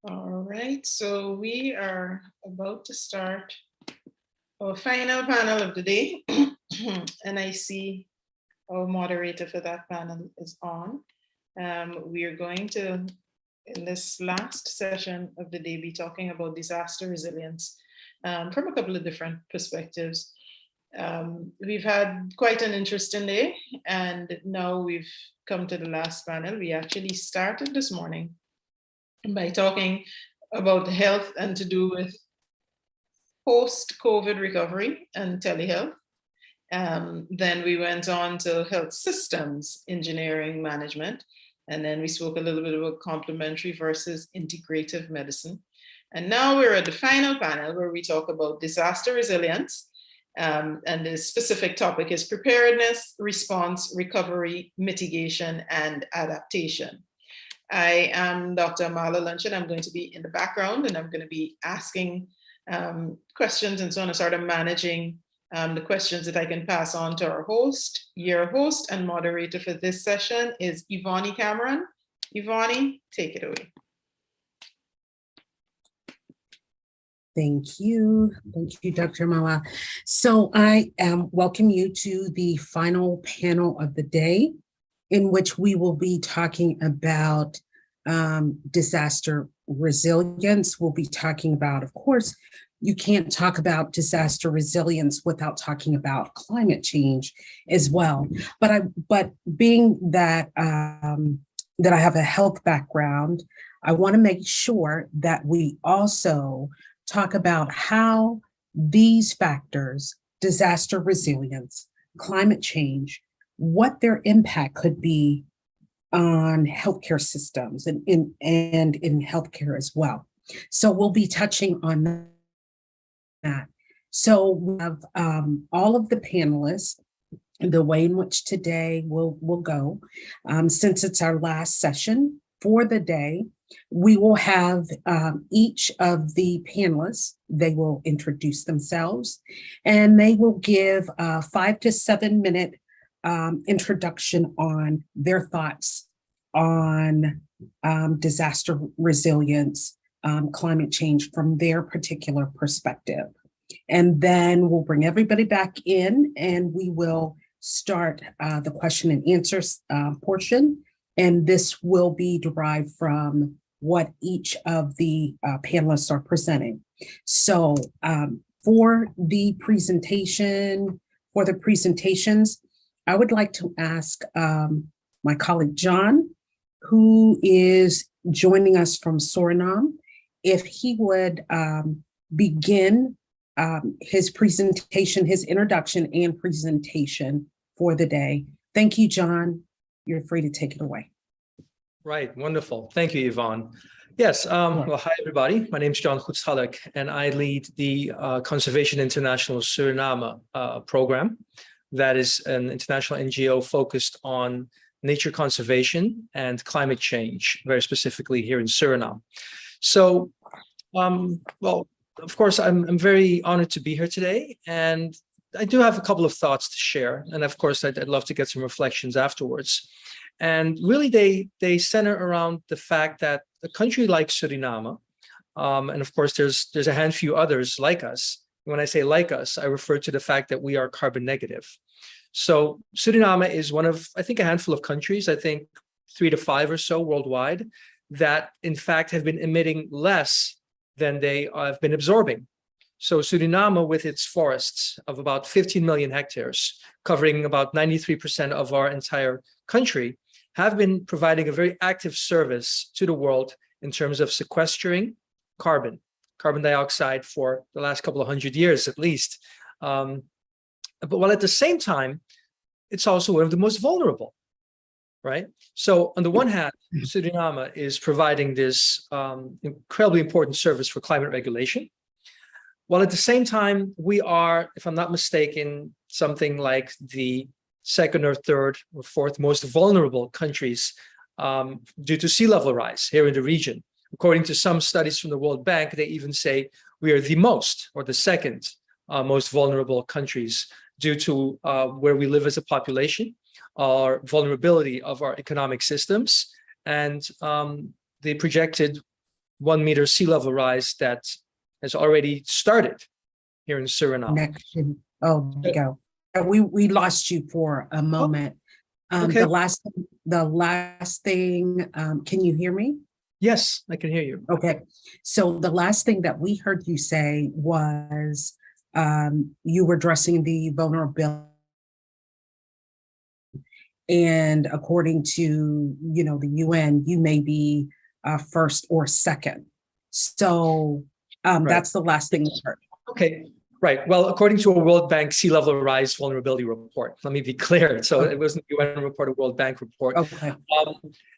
All right, so we are about to start our final panel of the day. And I see our moderator for that panel is on. We are going to, in this last session of the day, be talking about disaster resilience from a couple of different perspectives. We've had quite an interesting day, and now we've come to the last panel. We actually started this morning by talking about health and to do with post-COVID recovery and telehealth. Then we went on to health systems, engineering, management, and then we spoke a little bit about complementary versus integrative medicine. And now we're at the final panel where we talk about disaster resilience. And the specific topic is preparedness, response, recovery, mitigation, and adaptation. I am Dr. Amala Luncheon. I'm going to be in the background and I'm going to be asking questions and so on and sort of managing the questions that I can pass on to our host. Your host and moderator for this session is Ivani Cameron. Ivani, take it away. Thank you, Dr. Amala. So I welcome you to the final panel of the day, in which we will be talking about disaster resilience. We'll be talking about, of course, you can't talk about disaster resilience without talking about climate change as well. But being that that I have a health background, I want to make sure that we also talk about how these factors, disaster resilience, climate change, what their impact could be on healthcare systems and in healthcare as well. So we'll be touching on that. So we have all of the panelists, the way in which today will go, since it's our last session for the day, we will have each of the panelists, they will introduce themselves and they will give a 5 to 7 minute introduction on their thoughts on disaster resilience, climate change from their particular perspective. And then we'll bring everybody back in and we will start the question and answer portion. And this will be derived from what each of the panelists are presenting. So for the presentations, I would like to ask my colleague John, who is joining us from Suriname, if he would begin his presentation, his introduction and presentation for the day. Thank you, John. You're free to take it away. Right, wonderful. Thank you, Yvonne. Yes, well, hi, everybody. My name is John Goedschalk, and I lead the Conservation International Suriname program. That is an international NGO focused on nature conservation and climate change, very specifically here in Suriname. So, well, of course, I'm very honored to be here today, and I do have a couple of thoughts to share. And of course, I'd love to get some reflections afterwards. And really, they center around the fact that a country like Suriname, and of course, there's a handful others like us. When I say like us, I refer to the fact that we are carbon negative. So Suriname is one of, I think, a handful of countries, I think 3 to 5 or so worldwide, that in fact have been emitting less than they have been absorbing. So Suriname, with its forests of about 15 million hectares, covering about 93% of our entire country, have been providing a very active service to the world in terms of sequestering carbon dioxide for the last couple of 100 years at least. But while at the same time, it's also one of the most vulnerable, right? So on the one hand, Suriname is providing this incredibly important service for climate regulation, while at the same time, we are, if I'm not mistaken, something like the 2nd or 3rd or 4th most vulnerable countries due to sea level rise here in the region. According to some studies from the World Bank, they even say we are the most or the 2nd most vulnerable countries due to where we live as a population, our vulnerability of our economic systems, and the projected 1 meter sea level rise that has already started here in Suriname. Connection. Oh, there you go. We lost you for a moment. Okay. The last thing, can you hear me? Yes, I can hear you. Okay. So the last thing that we heard you say was you were addressing the vulnerability. And according to, the UN, you may be first or second. So Right. That's the last thing we heard. Okay, right. Well, according to a World Bank sea level rise vulnerability report, let me be clear. So it wasn't a UN report, a World Bank report. Okay.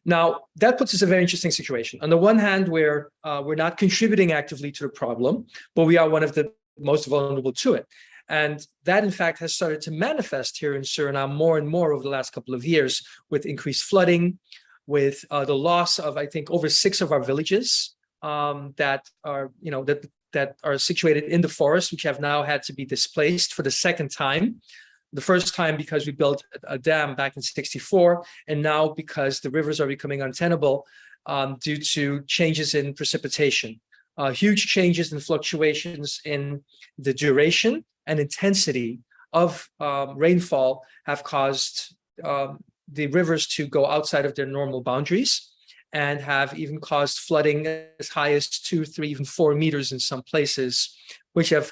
Now, that puts us in a very interesting situation. On the one hand, we're not contributing actively to the problem, but we are one of the most vulnerable to it. And that, in fact, has started to manifest here in Suriname more and more over the last couple of years with increased flooding, with the loss of, I think, over 6 of our villages that are situated in the forest, which have now had to be displaced for the second time. The first time because we built a dam back in '64, and now because the rivers are becoming untenable due to changes in precipitation. Huge changes and fluctuations in the duration and intensity of rainfall have caused the rivers to go outside of their normal boundaries and have even caused flooding as high as 2, 3, even 4 meters in some places, which have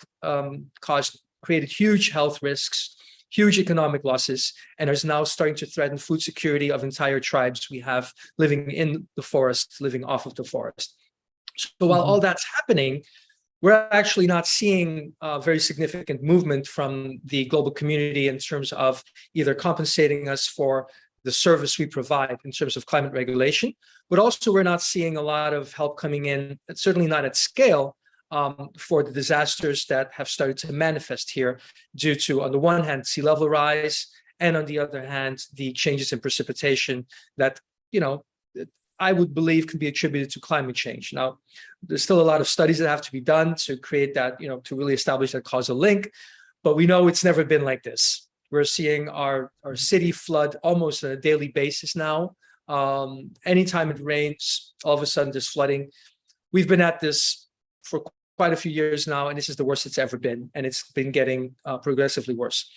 created huge health risks, huge economic losses, and is now starting to threaten food security of entire tribes we have living in the forest, living off of the forest. So while all that's happening, we're actually not seeing very significant movement from the global community in terms of either compensating us for the service we provide in terms of climate regulation, but also we're not seeing a lot of help coming in, certainly not at scale, for the disasters that have started to manifest here due to, on the one hand, sea level rise, and on the other hand, the changes in precipitation that, I would believe can be attributed to climate change. Now, there's still a lot of studies that have to be done to create that, to really establish that causal link, but we know it's never been like this. We're seeing our city flood almost on a daily basis now. Anytime it rains, all of a sudden there's flooding. We've been at this for quite a few years now, and this is the worst it's ever been, and it's been getting progressively worse.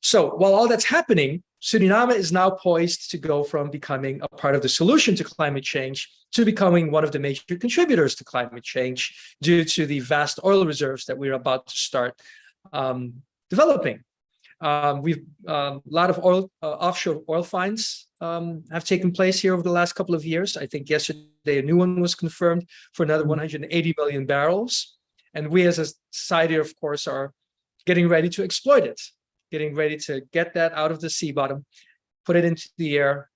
So while all that's happening, Suriname is now poised to go from becoming a part of the solution to climate change to becoming one of the major contributors to climate change due to the vast oil reserves that we're about to start developing. A lot of offshore oil finds have taken place here over the last couple of years. I think yesterday a new one was confirmed for another 180 million barrels. And we as a society, of course, are getting ready to exploit it, getting ready to get that out of the sea bottom, put it into the air,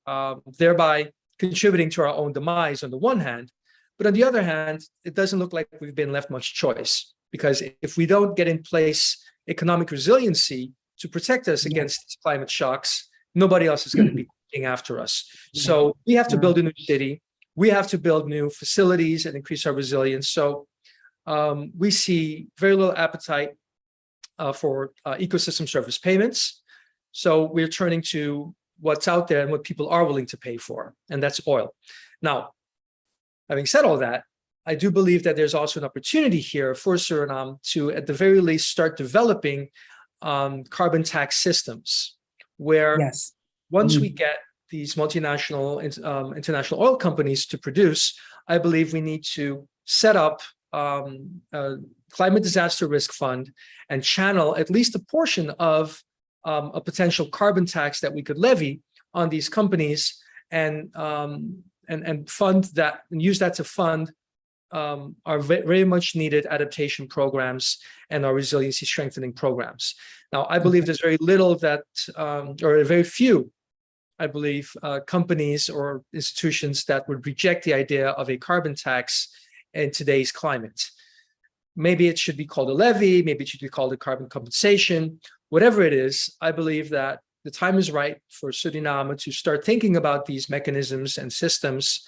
thereby contributing to our own demise on the one hand. But on the other hand, it doesn't look like we've been left much choice, because if we don't get in place economic resiliency to protect us against these climate shocks, nobody else is going to be looking after us. So we have to build a new city. We have to build new facilities and increase our resilience. So we see very little appetite for ecosystem service payments. So we're turning to what's out there and what people are willing to pay for, and that's oil. Now, having said all that, I do believe that there's also an opportunity here for Suriname to, at the very least, start developing carbon tax systems, where once we get these multinational international oil companies to produce, I believe we need to set up a climate disaster risk fund and channel at least a portion of a potential carbon tax that we could levy on these companies and fund that and use that to fund our very much needed adaptation programs and our resiliency strengthening programs. Now, I believe there's very little that, or very few, I believe, companies or institutions that would reject the idea of a carbon tax in today's climate. Maybe it should be called a levy, maybe it should be called a carbon compensation. Whatever it is, I believe that the time is right for Suriname to start thinking about these mechanisms and systems,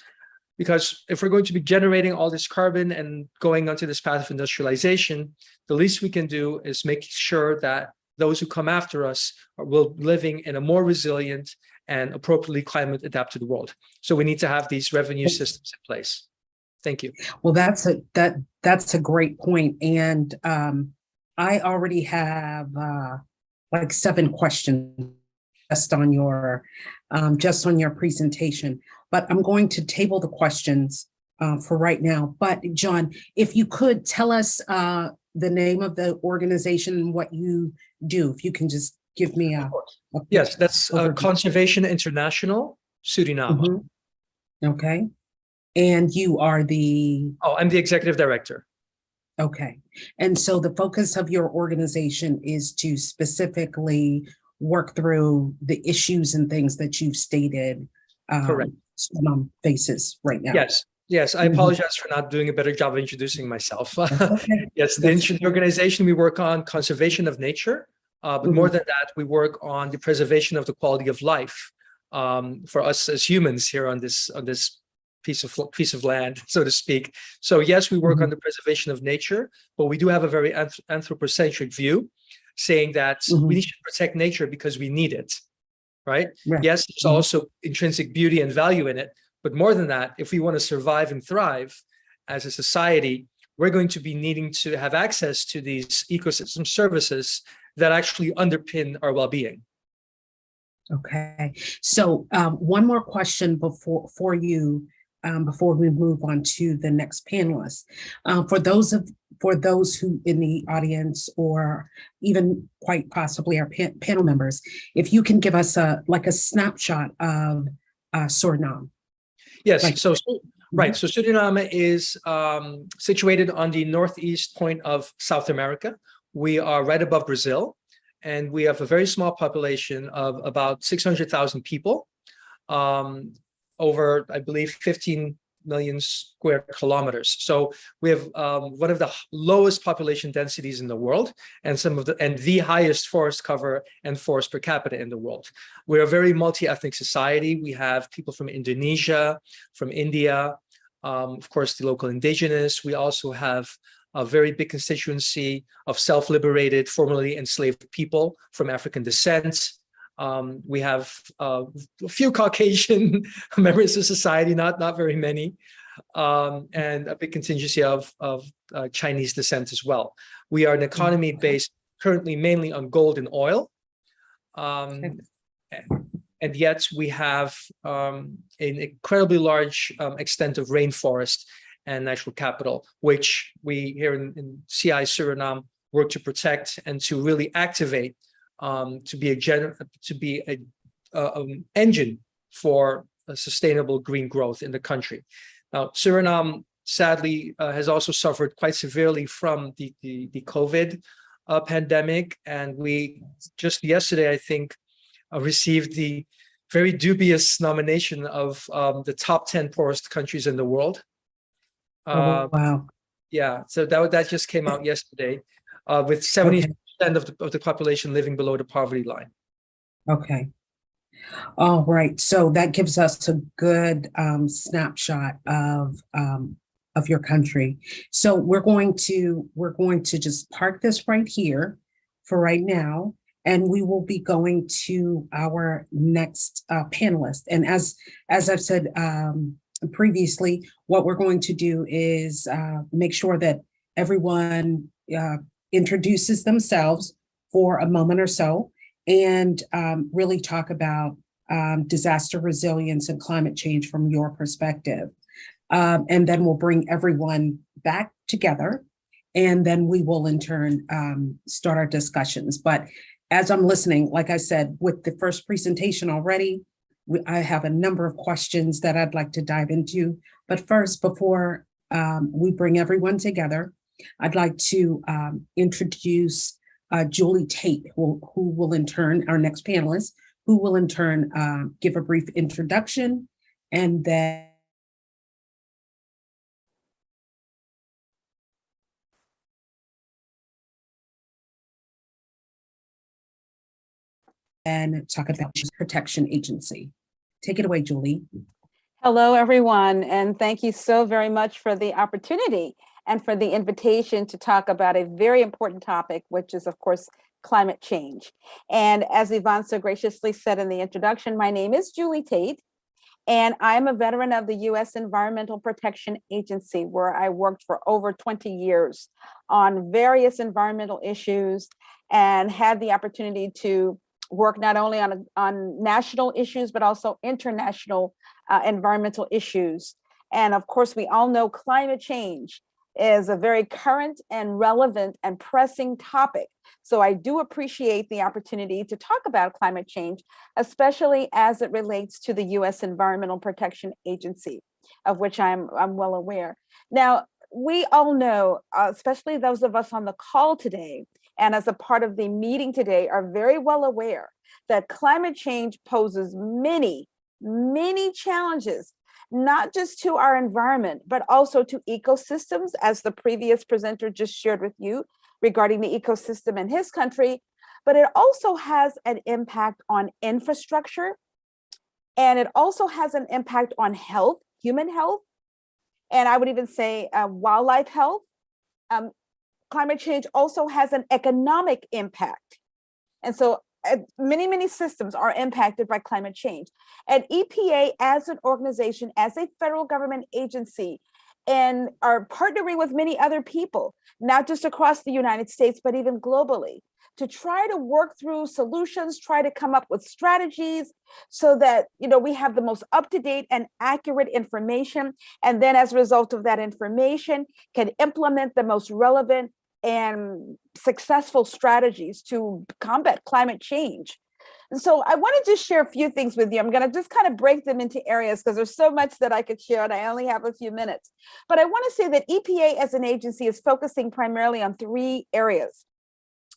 because if we're going to be generating all this carbon and going onto this path of industrialization, the least we can do is make sure that those who come after us will be living in a more resilient and appropriately climate adapted world. So we need to have these revenue systems in place. Thank you. Well, that's a great point. And I already have like 7 questions just on your presentation, but I'm going to table the questions for right now. But John, if you could tell us the name of the organization and what you do, if you can just give me a yes, that's overview. Conservation International, Suriname. Mm-hmm. Okay. And you are the... Oh, I'm the executive director. Okay. And so the focus of your organization is to specifically work through the issues and things that you've stated Correct. Faces right now. Yes. I apologize for not doing a better job of introducing myself. Okay. Yes, the organization, we work on conservation of nature, but more than that, we work on the preservation of the quality of life for us as humans here on this piece of land, so to speak. So yes, we work on the preservation of nature, but we do have a very anthropocentric view, saying that we need to protect nature because we need it, right? Yes, there's also intrinsic beauty and value in it, but more than that, if we want to survive and thrive as a society, we're going to be needing to have access to these ecosystem services that actually underpin our well-being. Okay. So one more question before we move on to the next panelist. For those who in the audience, or even quite possibly our panel members, if you can give us a snapshot of Suriname. Yes. So Suriname is situated on the northeast point of South America. We are right above Brazil, and we have a very small population of about 600,000 people. Over, I believe, 15 million square kilometers. So we have one of the lowest population densities in the world, and the highest forest cover and forest per capita in the world. We're a very multi-ethnic society. We have people from Indonesia, from India, of course, the local indigenous. We also have a very big constituency of self-liberated, formerly enslaved people from African descent. We have a few Caucasian members of society, not very many, and a big contingency of Chinese descent as well. We are an economy based currently mainly on gold and oil, and yet we have an incredibly large extent of rainforest and natural capital, which we here in CI Suriname work to protect and to really activate. To be an engine for a sustainable green growth in the country. Now, Suriname sadly has also suffered quite severely from the COVID pandemic, and we just yesterday, I think, received the very dubious nomination of the top 10 poorest countries in the world. Wow! Yeah, so that just came out yesterday, with 70% of the population living below the poverty line. Okay. All right. So that gives us a good snapshot of your country. So we're going to just park this right here for right now, and we will be going to our next panelist. And as I've said previously, what we're going to do is make sure that everyone introduces themselves for a moment or so, and really talk about disaster resilience and climate change from your perspective. And then we'll bring everyone back together, and then we will in turn start our discussions. But as I'm listening, like I said, with the first presentation already, I have a number of questions that I'd like to dive into. But first, before we bring everyone together, I'd like to introduce Julie Tate, who will in turn, our next panelist, who will in turn give a brief introduction, and then talk about Protection Agency. Take it away, Julie. Hello, everyone, and thank you so very much for the opportunity and for the invitation to talk about a very important topic, which is, of course, climate change. And as Yvonne so graciously said in the introduction, my name is Julie Tate, And I'm a veteran of the U.S. Environmental Protection Agency, where I worked for over 20 years on various environmental issues and had the opportunity to work not only on national issues, but also international environmental issues. And of course, we all know climate change is a very current and relevant and pressing topic. So I do appreciate the opportunity to talk about climate change, especially as it relates to the U.S. Environmental Protection Agency, of which I'm well aware. Now, we all know, especially those of us on the call today, and as a part of the meeting today, are very well aware that climate change poses many, many challenges, not just to our environment, but also to ecosystems, as the previous presenter just shared with you regarding the ecosystem in his country. But it also has an impact on infrastructure, and it also has an impact on health, human health, and I would even say wildlife health. Climate change also has an economic impact. And so many, many systems are impacted by climate change. And EPA as an organization, as a federal government agency, and are partnering with many other people, not just across the United States, but even globally, to try to work through solutions, try to come up with strategies so that, you know, we have the most up-to-date and accurate information. And then as a result of that information, can implement the most relevant and successful strategies to combat climate change. And so I want to just share a few things with you. I'm going to just kind of break them into areas because there's so much that I could share and I only have a few minutes. But I want to say that EPA as an agency is focusing primarily on 3 areas.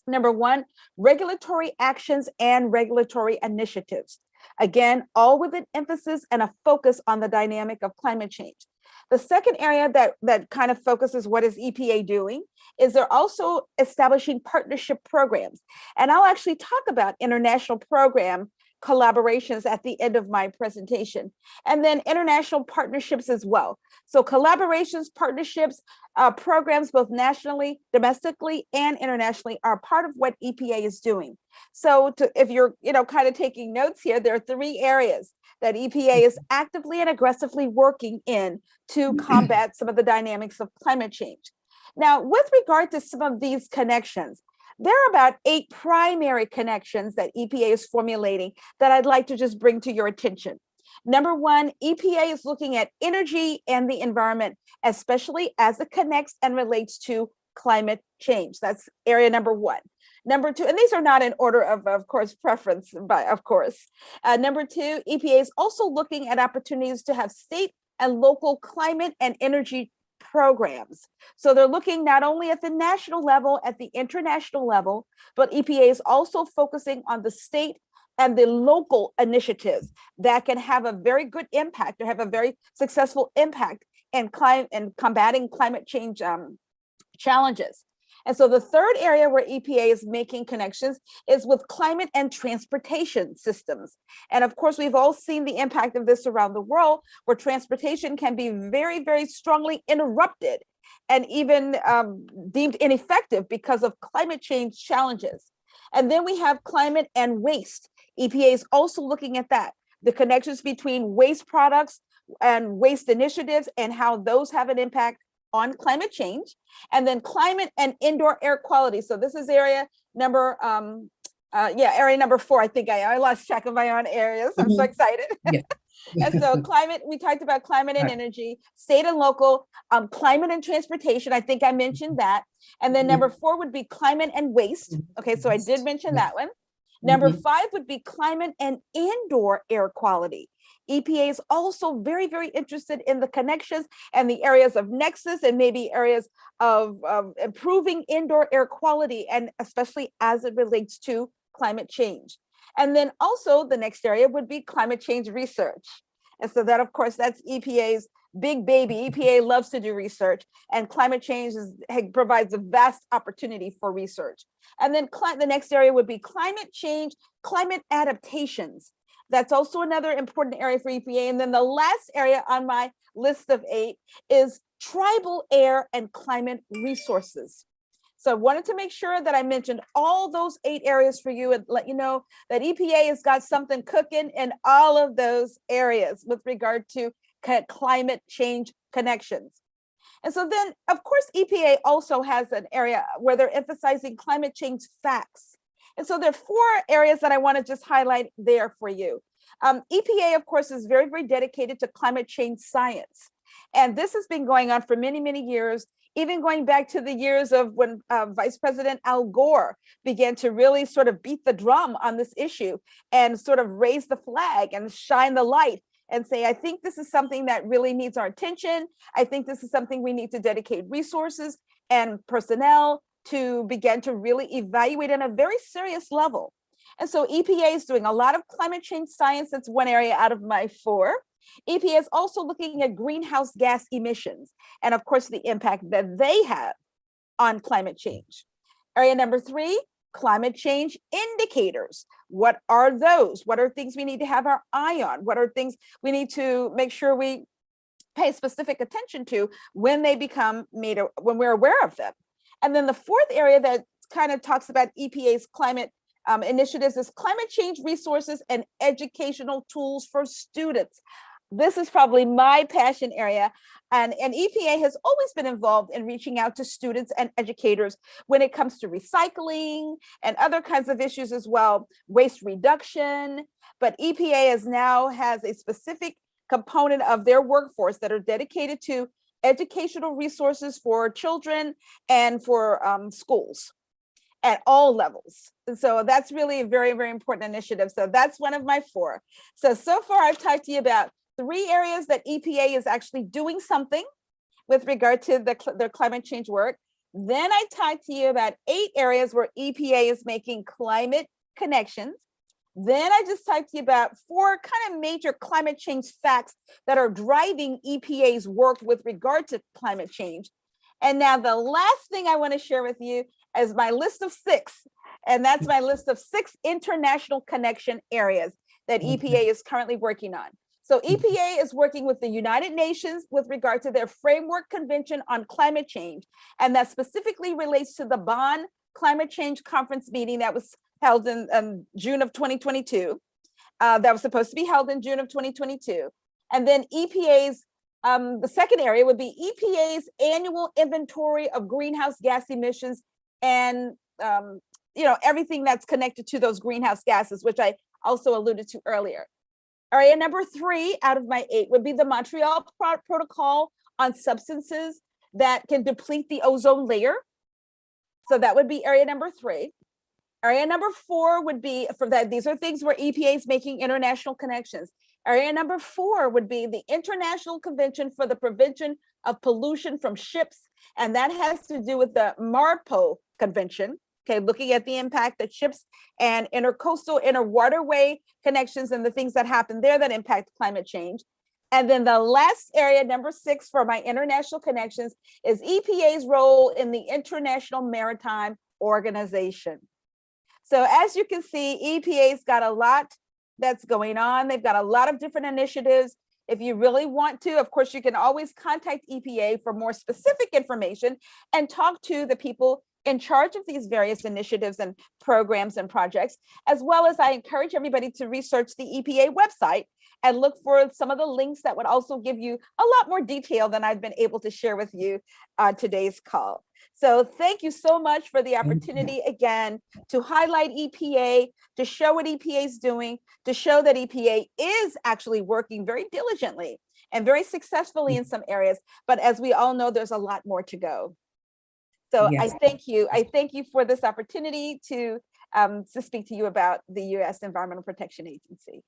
Number 1, regulatory actions and regulatory initiatives. Again, all with an emphasis and a focus on the dynamic of climate change. The second area that kind of focuses what is EPA doing is they're also establishing partnership programs. And I'll actually talk about international program collaborations at the end of my presentation, and then international partnerships as well. So collaborations, partnerships, programs, both nationally, domestically, and internationally are part of what EPA is doing. So if you're, kind of taking notes here, there are 3 areas that EPA is actively and aggressively working in to combat some of the dynamics of climate change. Now, with regard to some of these connections, there are about 8 primary connections that EPA is formulating that I'd like to just bring to your attention. Number 1, EPA is looking at energy and the environment, especially as it connects and relates to climate change. That's area number 1. Number 2, and these are not in order of course, preference, but of course. Number 2, EPA is also looking at opportunities to have state and local climate and energy programs. So they're looking not only at the national level, at the international level, but EPA is also focusing on the state and the local initiatives that can have a very good impact or have a very successful impact in combating climate change challenges. And so the third area where EPA is making connections is with climate and transportation systems. And of course, we've all seen the impact of this around the world, where transportation can be very, very strongly interrupted and even deemed ineffective because of climate change challenges. And then we have climate and waste. EPA is also looking at that, the connections between waste products and waste initiatives and how those have an impact on climate change, and then climate and indoor air quality. So this is area number, area number 4. I think I lost track of my own areas. I'm so excited. Yeah. And so climate, we talked about climate and energy, state and local, climate and transportation. I think I mentioned that. And then number 4 would be climate and waste. Okay, so I did mention that one. Number 5 would be climate and indoor air quality. EPA is also very, very interested in the connections and the areas of nexus and maybe areas of improving indoor air quality, and especially as it relates to climate change. And then also the next area would be climate change research. And so that, of course, that's EPA's big baby. EPA loves to do research, and climate change provides a vast opportunity for research. And then the next area would be climate change, climate adaptations. That's also another important area for EPA. And then the last area on my list of 8 is tribal air and climate resources. So I wanted to make sure that I mentioned all those 8 areas for you and let you know that EPA has got something cooking in all of those areas with regard to climate change connections. And so then, of course, EPA also has an area where they're emphasizing climate change facts. And so there are 4 areas that I want to just highlight there for you. EPA, of course, is very, very dedicated to climate change science. And this has been going on for many, many years, even going back to the years of when Vice President Al Gore began to really sort of beat the drum on this issue and sort of raise the flag and shine the light and say, I think this is something that really needs our attention. I think this is something we need to dedicate resources and personnel to begin to really evaluate on a very serious level. And so EPA is doing a lot of climate change science. That's one area out of my 4. EPA is also looking at greenhouse gas emissions and, of course, the impact that they have on climate change. Area number 3, climate change indicators. What are those? What are things we need to have our eye on? What are things we need to make sure we pay specific attention to when they become made, when we're aware of them? And then the 4th area that kind of talks about EPA's climate initiatives is climate change resources and educational tools for students. This is probably my passion area. And EPA has always been involved in reaching out to students and educators when it comes to recycling and other kinds of issues as well, waste reduction. But EPA now has a specific component of their workforce that are dedicated to educational resources for children and for schools at all levels. And so that's really a very, very important initiative. So that's one of my 4. So far I've talked to you about 3 areas that EPA is actually doing something with regard to their climate change work. Then I talked to you about 8 areas where EPA is making climate connections. Then I just talked to you about 4 kind of major climate change facts that are driving EPA's work with regard to climate change. And now the last thing I want to share with you is my list of 6. And that's my list of 6 international connection areas that EPA is currently working on. So EPA is working with the United Nations with regard to their Framework Convention on Climate Change. And that specifically relates to the Bonn Climate Change Conference meeting that was held in June of 2022. That was supposed to be held in June of 2022. And then EPA's, the second area would be EPA's annual inventory of greenhouse gas emissions and everything that's connected to those greenhouse gases, which I also alluded to earlier. Area number 3 out of my 8 would be the Montreal Protocol on substances that can deplete the ozone layer. So that would be area number 3. Area number 4 would be for that. These are things where EPA is making international connections. Area number 4 would be the International Convention for the Prevention of Pollution from Ships. And that has to do with the MARPO Convention. Okay, looking at the impact that ships and intercoastal, interwaterway connections and the things that happen there that impact climate change. And then the last area, number 6 for my international connections, is EPA's role in the International Maritime Organization. So as you can see, EPA's got a lot that's going on. They've got a lot of different initiatives. If you really want to, of course, you can always contact EPA for more specific information and talk to the people in charge of these various initiatives and programs and projects, as well as I encourage everybody to research the EPA website and look for some of the links that would also give you a lot more detail than I've been able to share with you on today's call. So thank you so much for the opportunity again to highlight EPA, to show what EPA is doing, to show that EPA is actually working very diligently and very successfully in some areas. But as we all know, there's a lot more to go. So yes. I thank you. I thank you for this opportunity to speak to you about the U.S. Environmental Protection Agency.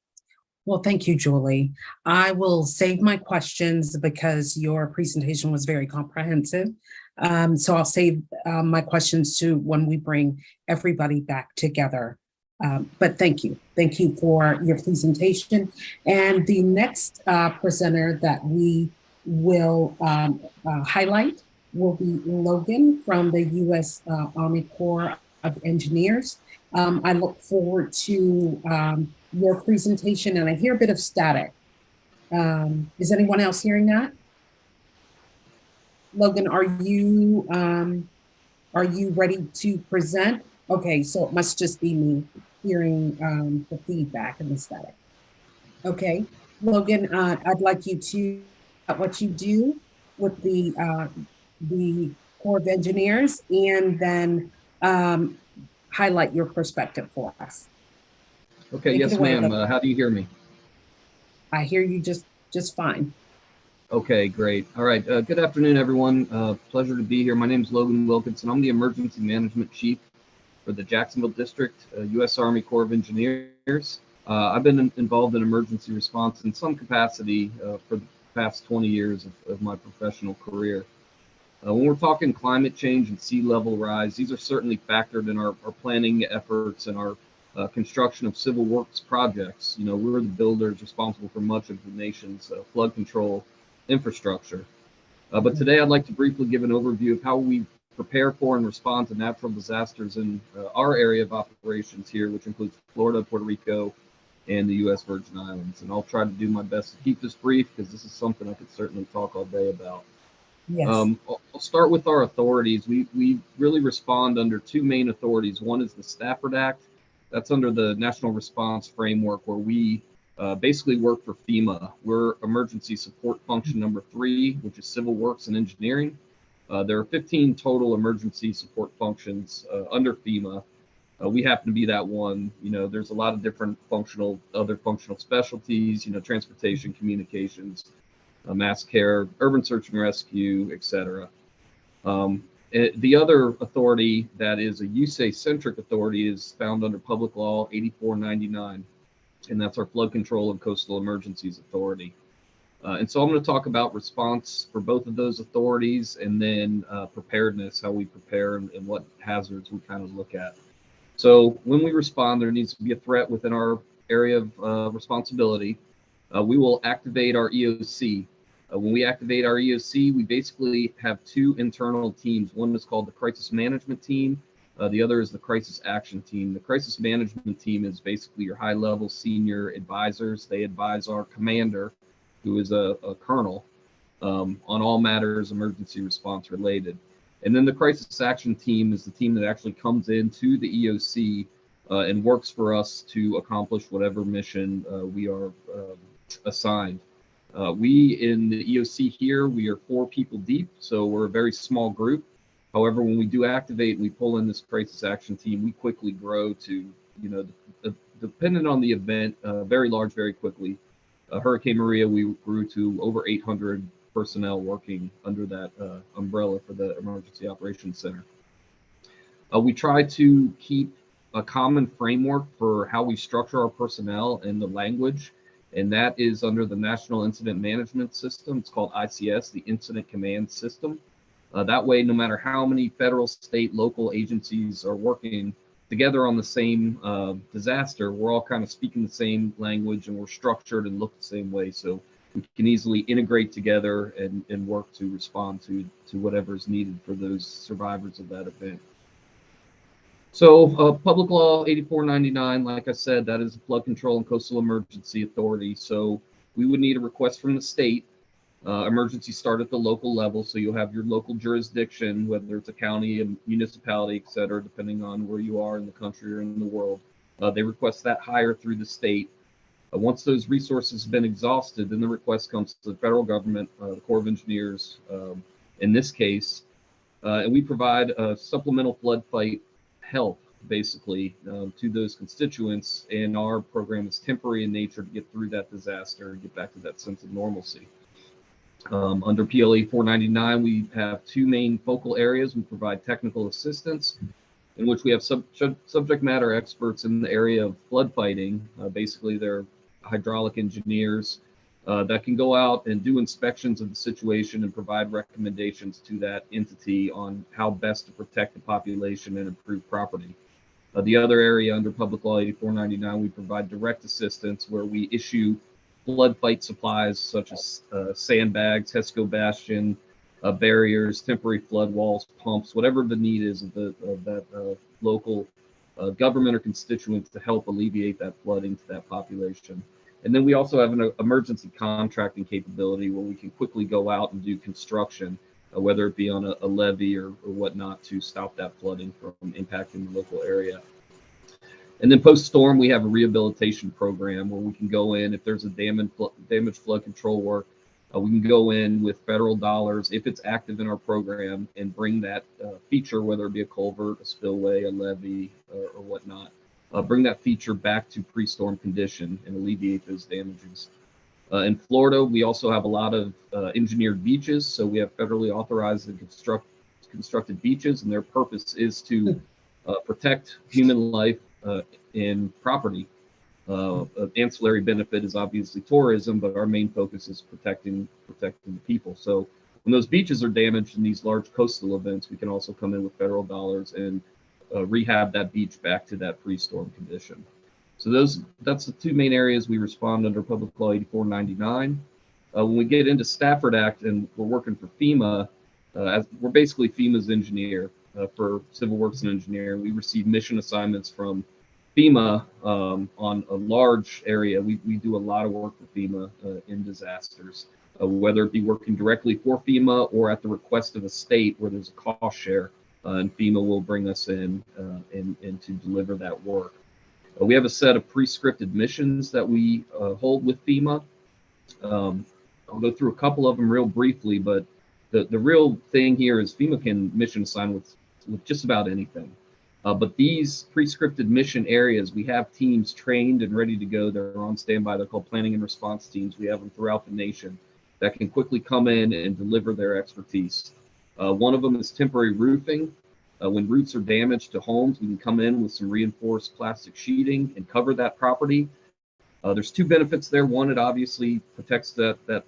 Well, thank you, Julie. I will save my questions because your presentation was very comprehensive. So I'll save my questions to when we bring everybody back together. But thank you. Thank you for your presentation. And the next presenter that we will highlight will be Logan from the U.S. Army Corps of Engineers. I look forward to your presentation, and I hear a bit of static. Is anyone else hearing that? Logan, are you Are you ready to present? Okay, so it must just be me hearing the feedback and the static. Okay, Logan, I'd like you to what you do with the Corps of Engineers, and then highlight your perspective for us. Okay, Take it yes, away, ma'am. Logan. How do you hear me? I hear you just fine. Okay, great. All right. Good afternoon, everyone. Pleasure to be here. My name is Logan Wilkins, and I'm the Emergency Management Chief for the Jacksonville District, U.S. Army Corps of Engineers. I've been involved in emergency response in some capacity for the past 20 years of my professional career. When we're talking climate change and sea level rise, these are certainly factored in our planning efforts and our construction of civil works projects. You know, we're the builders responsible for much of the nation's flood control infrastructure. But today I'd like to briefly give an overview of how we prepare for and respond to natural disasters in our area of operations here, which includes Florida, Puerto Rico, and the U.S. Virgin Islands. And I'll try to do my best to keep this brief because this is something I could certainly talk all day about. Yes. I'll start with our authorities. We really respond under two main authorities. One is the Stafford Act. That's under the National Response Framework, where we basically work for FEMA. We're Emergency Support Function number 3, which is Civil Works and Engineering. There are 15 total emergency support functions under FEMA. We happen to be that one. You know, there's a lot of different other functional specialties, you know, transportation, communications, mass care, urban search and rescue, etc. The other authority that is a USACE-centric authority is found under Public Law 8499, and that's our Flood Control and Coastal Emergencies Authority. And so I'm going to talk about response for both of those authorities, and then preparedness, how we prepare and what hazards we kind of look at. So when we respond, there needs to be a threat within our area of responsibility. We will activate our EOC. When we activate our EOC, we basically have two internal teams. One is called the Crisis Management Team. The other is the Crisis Action Team. The Crisis Management Team is basically your high-level senior advisors. They advise our commander, who is a colonel, on all matters emergency response related. And then the Crisis Action Team is the team that actually comes into the EOC and works for us to accomplish whatever mission we are assigned. We in the EOC here, we are 4 people deep, so we're a very small group. However, when we do activate and we pull in this Crisis Action Team, we quickly grow to, you know, dependent on the event, very large, very quickly. Hurricane Maria, we grew to over 800 personnel working under that umbrella for the Emergency Operations Center. We try to keep a common framework for how we structure our personnel and the language, and that is under the National Incident Management System. It's called ICS, the Incident Command System. That way, no matter how many federal, state, local agencies are working together on the same disaster, we're all kind of speaking the same language, and we're structured and look the same way. So we can easily integrate together and work to respond to whatever is needed for those survivors of that event. So Public Law 8499, like I said, that is the Flood Control and Coastal Emergency Authority. So we would need a request from the state. Emergencies start at the local level, so you'll have your local jurisdiction, whether it's a county, a municipality, et cetera, depending on where you are in the country or in the world. They request that higher through the state. Once those resources have been exhausted, then the request comes to the federal government, the Corps of Engineers, in this case, and we provide supplemental flood fight help, basically, to those constituents, and our program is temporary in nature to get through that disaster and get back to that sense of normalcy. Under PLA 499, we have 2 main focal areas. We provide technical assistance, in which we have subject matter experts in the area of flood fighting. Basically, they're hydraulic engineers that can go out and do inspections of the situation and provide recommendations to that entity on how best to protect the population and improve property. The other area under Public Law 8499, we provide direct assistance, where we issue flood fight supplies such as sandbags, HESCO bastion, barriers, temporary flood walls, pumps, whatever the need is of that local government or constituents to help alleviate that flooding to that population. And then we also have an emergency contracting capability where we can quickly go out and do construction. whether it be on a levee or whatnot, to stop that flooding from impacting the local area. And then post-storm, we have a rehabilitation program where we can go in if there's a damage flood control work. We can go in with federal dollars if it's active in our program and bring that feature, whether it be a culvert, a spillway, a levee, or whatnot, bring that feature back to pre-storm condition and alleviate those damages. In Florida, we also have a lot of engineered beaches. So we have federally authorized and constructed beaches, and their purpose is to protect human life and property. Ancillary benefit is obviously tourism, but our main focus is protecting the people. So when those beaches are damaged in these large coastal events, we can also come in with federal dollars and rehab that beach back to that pre-storm condition. So that's the two main areas we respond under Public Law 8499. When we get into Stafford Act and we're working for FEMA, we're basically FEMA's engineer for civil works and engineering. We receive mission assignments from FEMA on a large area. We do a lot of work for FEMA in disasters, whether it be working directly for FEMA or at the request of a state where there's a cost share, and FEMA will bring us in and to deliver that work. We have a set of pre-scripted missions that we hold with FEMA. I'll go through a couple of them real briefly, but the real thing here is FEMA can mission assign with just about anything. But these pre-scripted mission areas, we have teams trained and ready to go. They're on standby. They're called planning and response teams. We have them throughout the nation that can quickly come in and deliver their expertise. One of them is temporary roofing. When roofs are damaged to homes, we can come in with some reinforced plastic sheeting and cover that property. There's two benefits there. One, it obviously protects that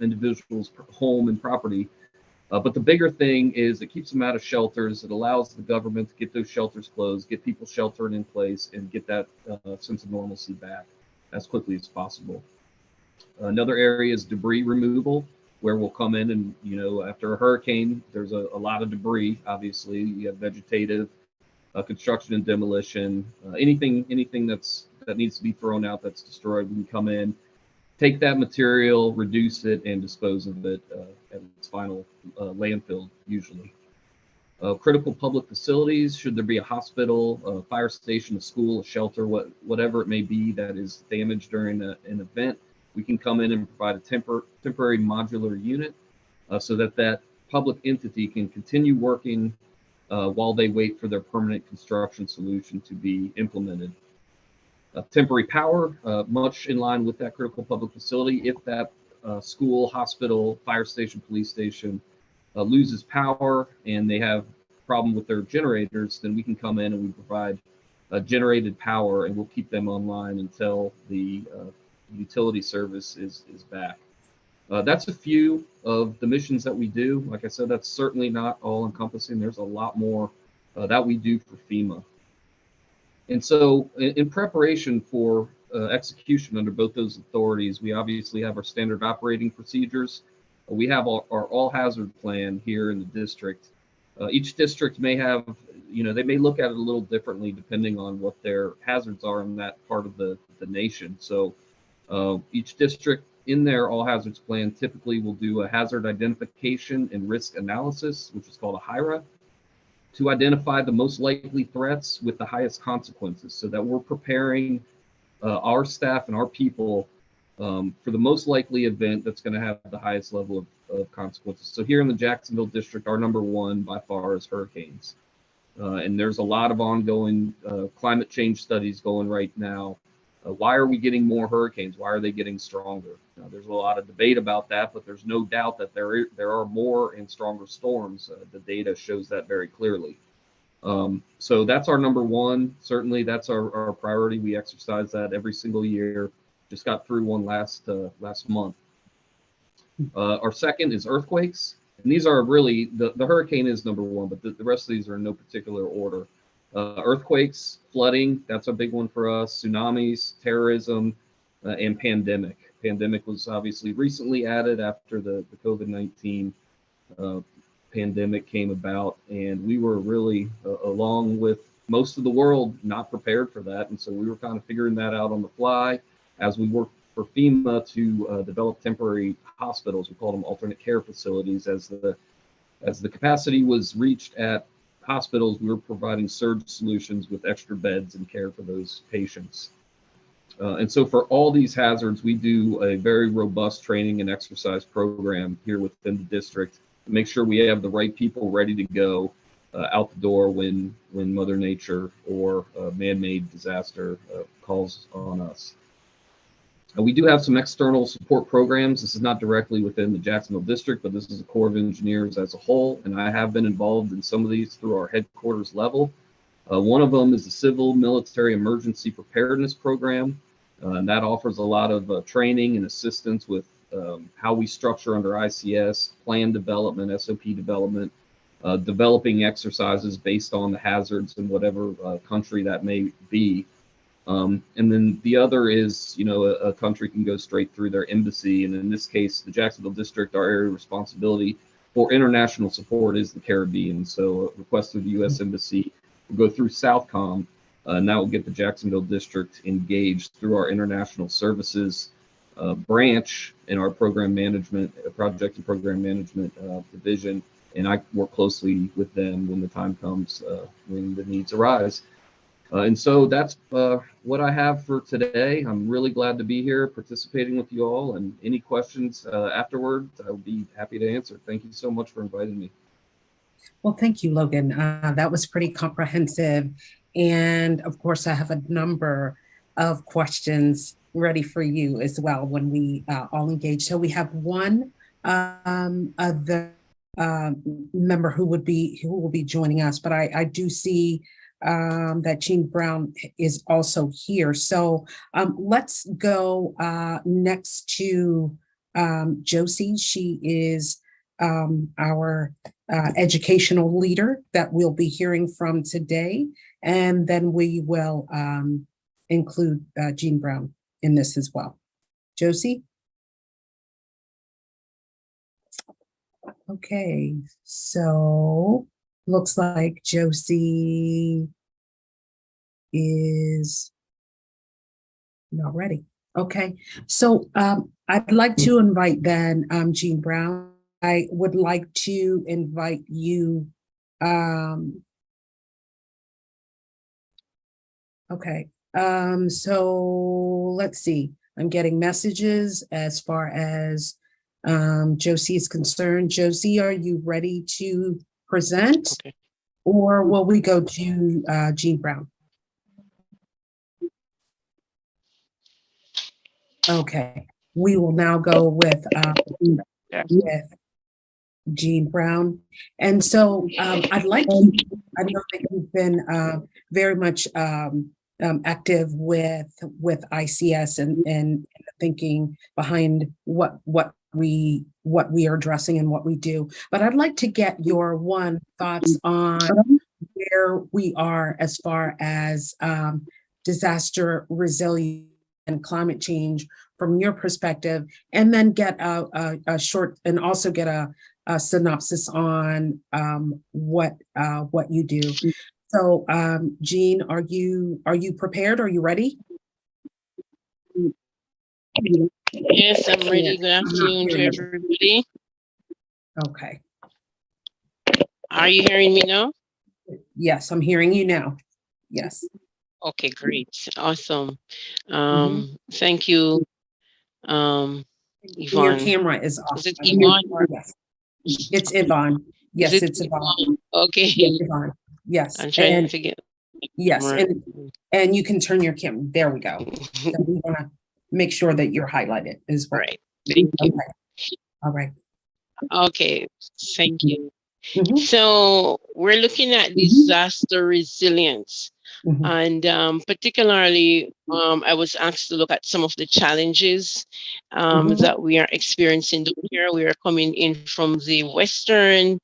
individual's home and property. But the bigger thing is it keeps them out of shelters. It allows the government to get those shelters closed, get people sheltered in place, and get that sense of normalcy back as quickly as possible. Another area is debris removal, where we'll come in and, after a hurricane, there's a lot of debris. Obviously, you have vegetative, construction and demolition, anything that needs to be thrown out that's destroyed. We can come in, take that material, reduce it, and dispose of it at its final landfill, usually. Critical public facilities, should there be a hospital, a fire station, a school, a shelter, whatever it may be that is damaged during an event, we can come in and provide a temporary modular unit so that public entity can continue working while they wait for their permanent construction solution to be implemented. Temporary power, much in line with that critical public facility. If that school, hospital, fire station, police station loses power and they have a problem with their generators, then we can come in and we provide generated power, and we'll keep them online until the utility service is back. That's a few of the missions that we do. Like I said, that's certainly not all encompassing. There's a lot more that we do for FEMA. And so in preparation for execution under both those authorities, we obviously have our standard operating procedures. We have our all hazard plan here in the district. Each district may have, they may look at it a little differently depending on what their hazards are in that part of the nation. So each district in their all hazards plan typically will do a hazard identification and risk analysis, which is called a HIRA, to identify the most likely threats with the highest consequences, so that we're preparing our staff and our people for the most likely event that's going to have the highest level of consequences. So here in the Jacksonville district, our number one by far is hurricanes. And there's a lot of ongoing climate change studies going right now. Why are we getting more hurricanes? Why are they getting stronger? There's a lot of debate about that, but there's no doubt that there are more and stronger storms. The data shows that very clearly. So that's our number one. Certainly, that's our priority. We exercise that every single year. Just got through one last month. Our second is earthquakes. And these are really, the hurricane is number one, but the rest of these are in no particular order. Earthquakes, flooding, that's a big one for us, tsunamis, terrorism, and pandemic. Pandemic was obviously recently added after the COVID-19 pandemic came about, and we were really, along with most of the world, not prepared for that. And so we were kind of figuring that out on the fly as we worked for FEMA to develop temporary hospitals. We call them alternate care facilities as the As the capacity was reached at hospitals, we were providing surge solutions with extra beds and care for those patients. And so for all these hazards, we do a very robust training and exercise program here within the district to make sure we have the right people ready to go out the door when Mother Nature or man-made disaster calls on us. We do have some external support programs. This is not directly within the Jacksonville district, but this is the Corps of Engineers as a whole, and I have been involved in some of these through our headquarters level. One of them is the Civil Military Emergency Preparedness Program, and that offers a lot of training and assistance with how we structure under ICS, plan development, SOP development, developing exercises based on the hazards in whatever country that may be. And then the other is, a country can go straight through their embassy. And in this case, the Jacksonville district, our area of responsibility for international support is the Caribbean. So a request through the U.S. Embassy will go through Southcom, and that will get the Jacksonville district engaged through our international services branch in our program management, project and program management division. And I work closely with them when the time comes, when the needs arise. And so that's what I have for today. I'm really glad to be here participating with you all, and any questions afterward, I'll be happy to answer. Thank you so much for inviting me. Well, thank you, Logan. That was pretty comprehensive. And of course, I have a number of questions ready for you as well when we all engage. So we have one other member who will be joining us, but I do see that Jean Brown is also here. So let's go next to Josie. She is our educational leader that we'll be hearing from today. And then we will include Jean Brown in this as well. Josie? Okay, so looks like Josie is not ready. Okay, so I'd like to invite then Jean Brown. I would like to invite you. Okay, so let's see. I'm getting messages as far as Josie is concerned. Josie, are you ready to present? Okay. Or will we go to Jean Brown? Okay, we will now go with Jean Brown. And so I'd like to, I know that you've been very much active with ICS and thinking behind what we are addressing and what we do. But I'd like to get your thoughts on where we are as far as disaster resilience and climate change from your perspective, and then get a short, and also get a synopsis on what you do. So Jean, are you prepared? Are you ready? Yes, I'm ready. Good afternoon to everybody. Okay. Are you hearing me now? Yes, I'm hearing you now. Yes. Okay, great. Awesome. Thank you, Yvonne. Your camera is off. Is it Yvonne? Yes. It's Yvonne. Yes, it's Yvonne. Okay. Yes, Yvonne. Yes. I'm trying to get. Yes, and you can turn your camera. There we go. So we want to make sure that you're highlighted as well. Right. Thank you. All right. Okay. Thank you. So we're looking at disaster resilience. And particularly, I was asked to look at some of the challenges that we are experiencing here. We are coming in from the western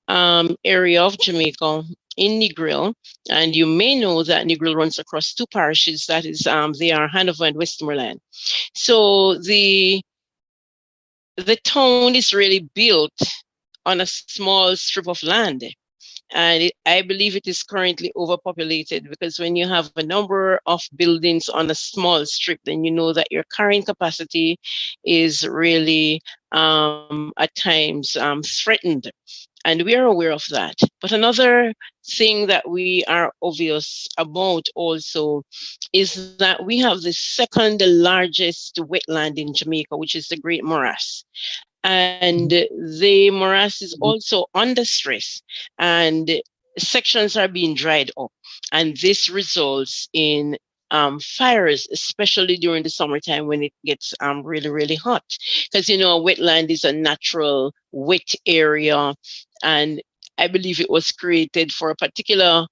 area of Jamaica in Negril, and you may know that Negril runs across two parishes. That is, they are Hanover and Westmoreland. So the town is really built on a small strip of land. And I believe it is currently overpopulated, because when you have a number of buildings on a small strip, then you know that your carrying capacity is really at times threatened. And we are aware of that. But another thing that we are obvious about also is that we have the second largest wetland in Jamaica, which is the Great Morass. And the morass is also under stress, and sections are being dried up. And this results in fires, especially during the summertime when it gets really, really hot. Because, you know, a wetland is a natural wet area, and I believe it was created for a particular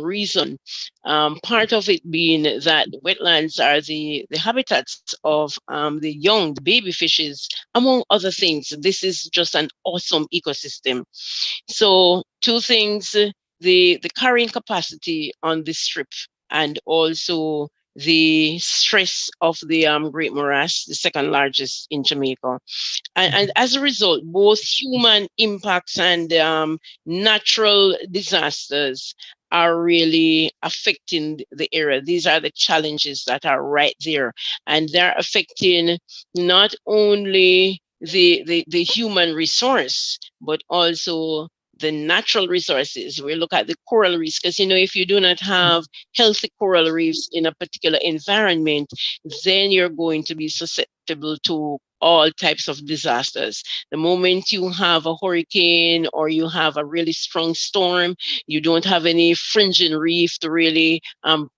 reason. Part of it being that wetlands are the habitats of the young, the baby fishes, among other things. This is just an awesome ecosystem. So two things, the carrying capacity on this strip, and also the stress of the Great Morass, the second largest in Jamaica. And as a result, both human impacts and natural disasters are really affecting the area. These are the challenges that are right there. And they're affecting not only the human resource, but also the natural resources. We look at the coral reefs, because, you know, if you do not have healthy coral reefs in a particular environment, then you're going to be susceptible to all types of disasters. The moment you have a hurricane or you have a really strong storm, you don't have any fringing reef to really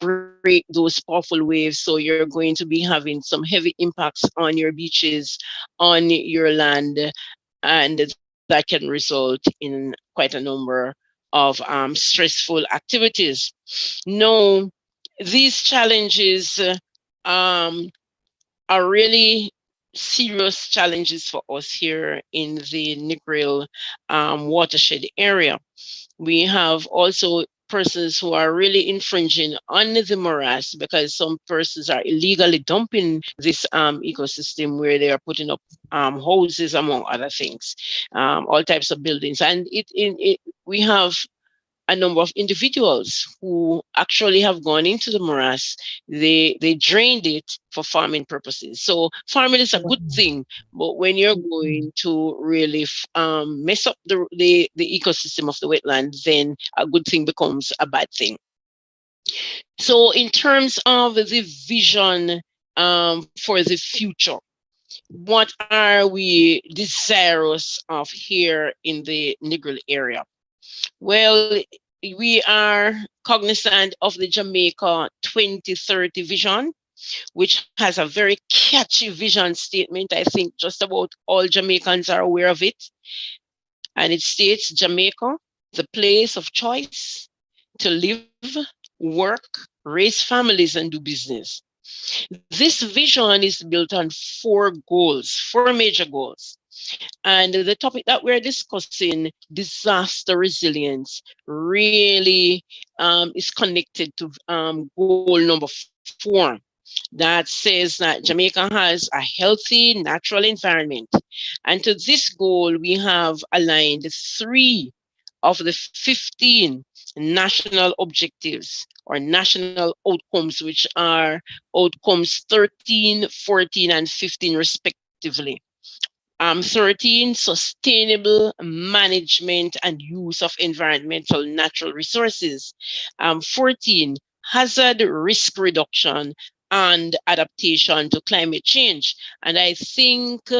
break those powerful waves. So you're going to be having some heavy impacts on your beaches, on your land, and that can result in quite a number of stressful activities. No, these challenges are really serious challenges for us here in the Negril watershed area. We have also persons who are really infringing on the morass, because some persons are illegally dumping this ecosystem, where they are putting up houses, among other things, all types of buildings. And we have a number of individuals who actually have gone into the morass. They drained it for farming purposes. So farming is a good thing, but when you're going to really mess up the ecosystem of the wetland, then a good thing becomes a bad thing. So in terms of the vision for the future, what are we desirous of here in the Negril area? Well, we are cognizant of the Jamaica 2030 vision, which has a very catchy vision statement. I think just about all Jamaicans are aware of it. And it states, Jamaica, the place of choice to live, work, raise families, and do business. This vision is built on four major goals. And the topic that we're discussing, disaster resilience, really is connected to goal number 4. That says that Jamaica has a healthy natural environment. And to this goal, we have aligned 3 of the 15 national objectives or national outcomes, which are outcomes 13, 14, and 15 respectively. 13, sustainable management and use of environmental natural resources. 14, hazard risk reduction and adaptation to climate change. And I think,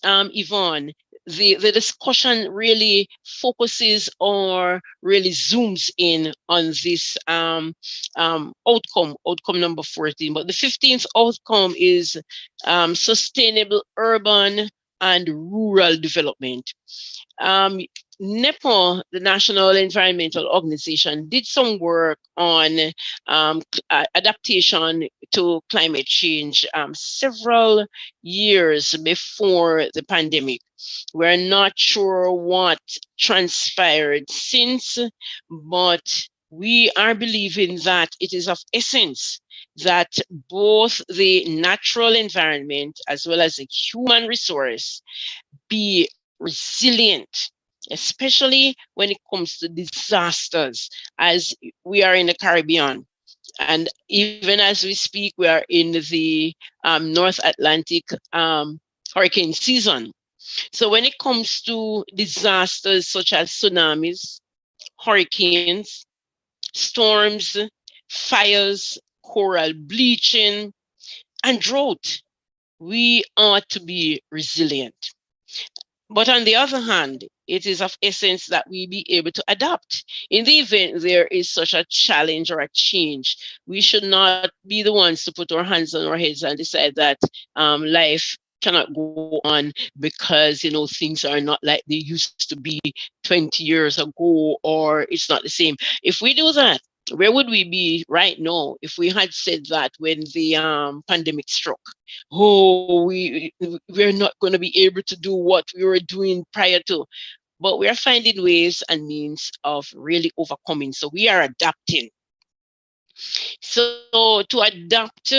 Yvonne, the discussion really focuses or really zooms in on this outcome number 14. But the 15th outcome is sustainable urban and rural development. NEPA, the National Environmental Organization, did some work on adaptation to climate change several years before the pandemic. We're not sure what transpired since, but we are believing that it is of essence that both the natural environment as well as the human resource be resilient, especially when it comes to disasters, as we are in the Caribbean. And even as we speak, we are in the North Atlantic hurricane season. So when it comes to disasters such as tsunamis, hurricanes, storms, fires, coral bleaching, and drought, we ought to be resilient. But on the other hand, it is of essence that we be able to adapt. In the event there is such a challenge or a change, we should not be the ones to put our hands on our heads and decide that life cannot go on because things are not like they used to be 20 years ago, or it's not the same. If we do that, where would we be right now if we had said that when the pandemic struck? Oh, we're not going to be able to do what we were doing prior to. But we are finding ways and means of really overcoming. So we are adapting. So to adapt,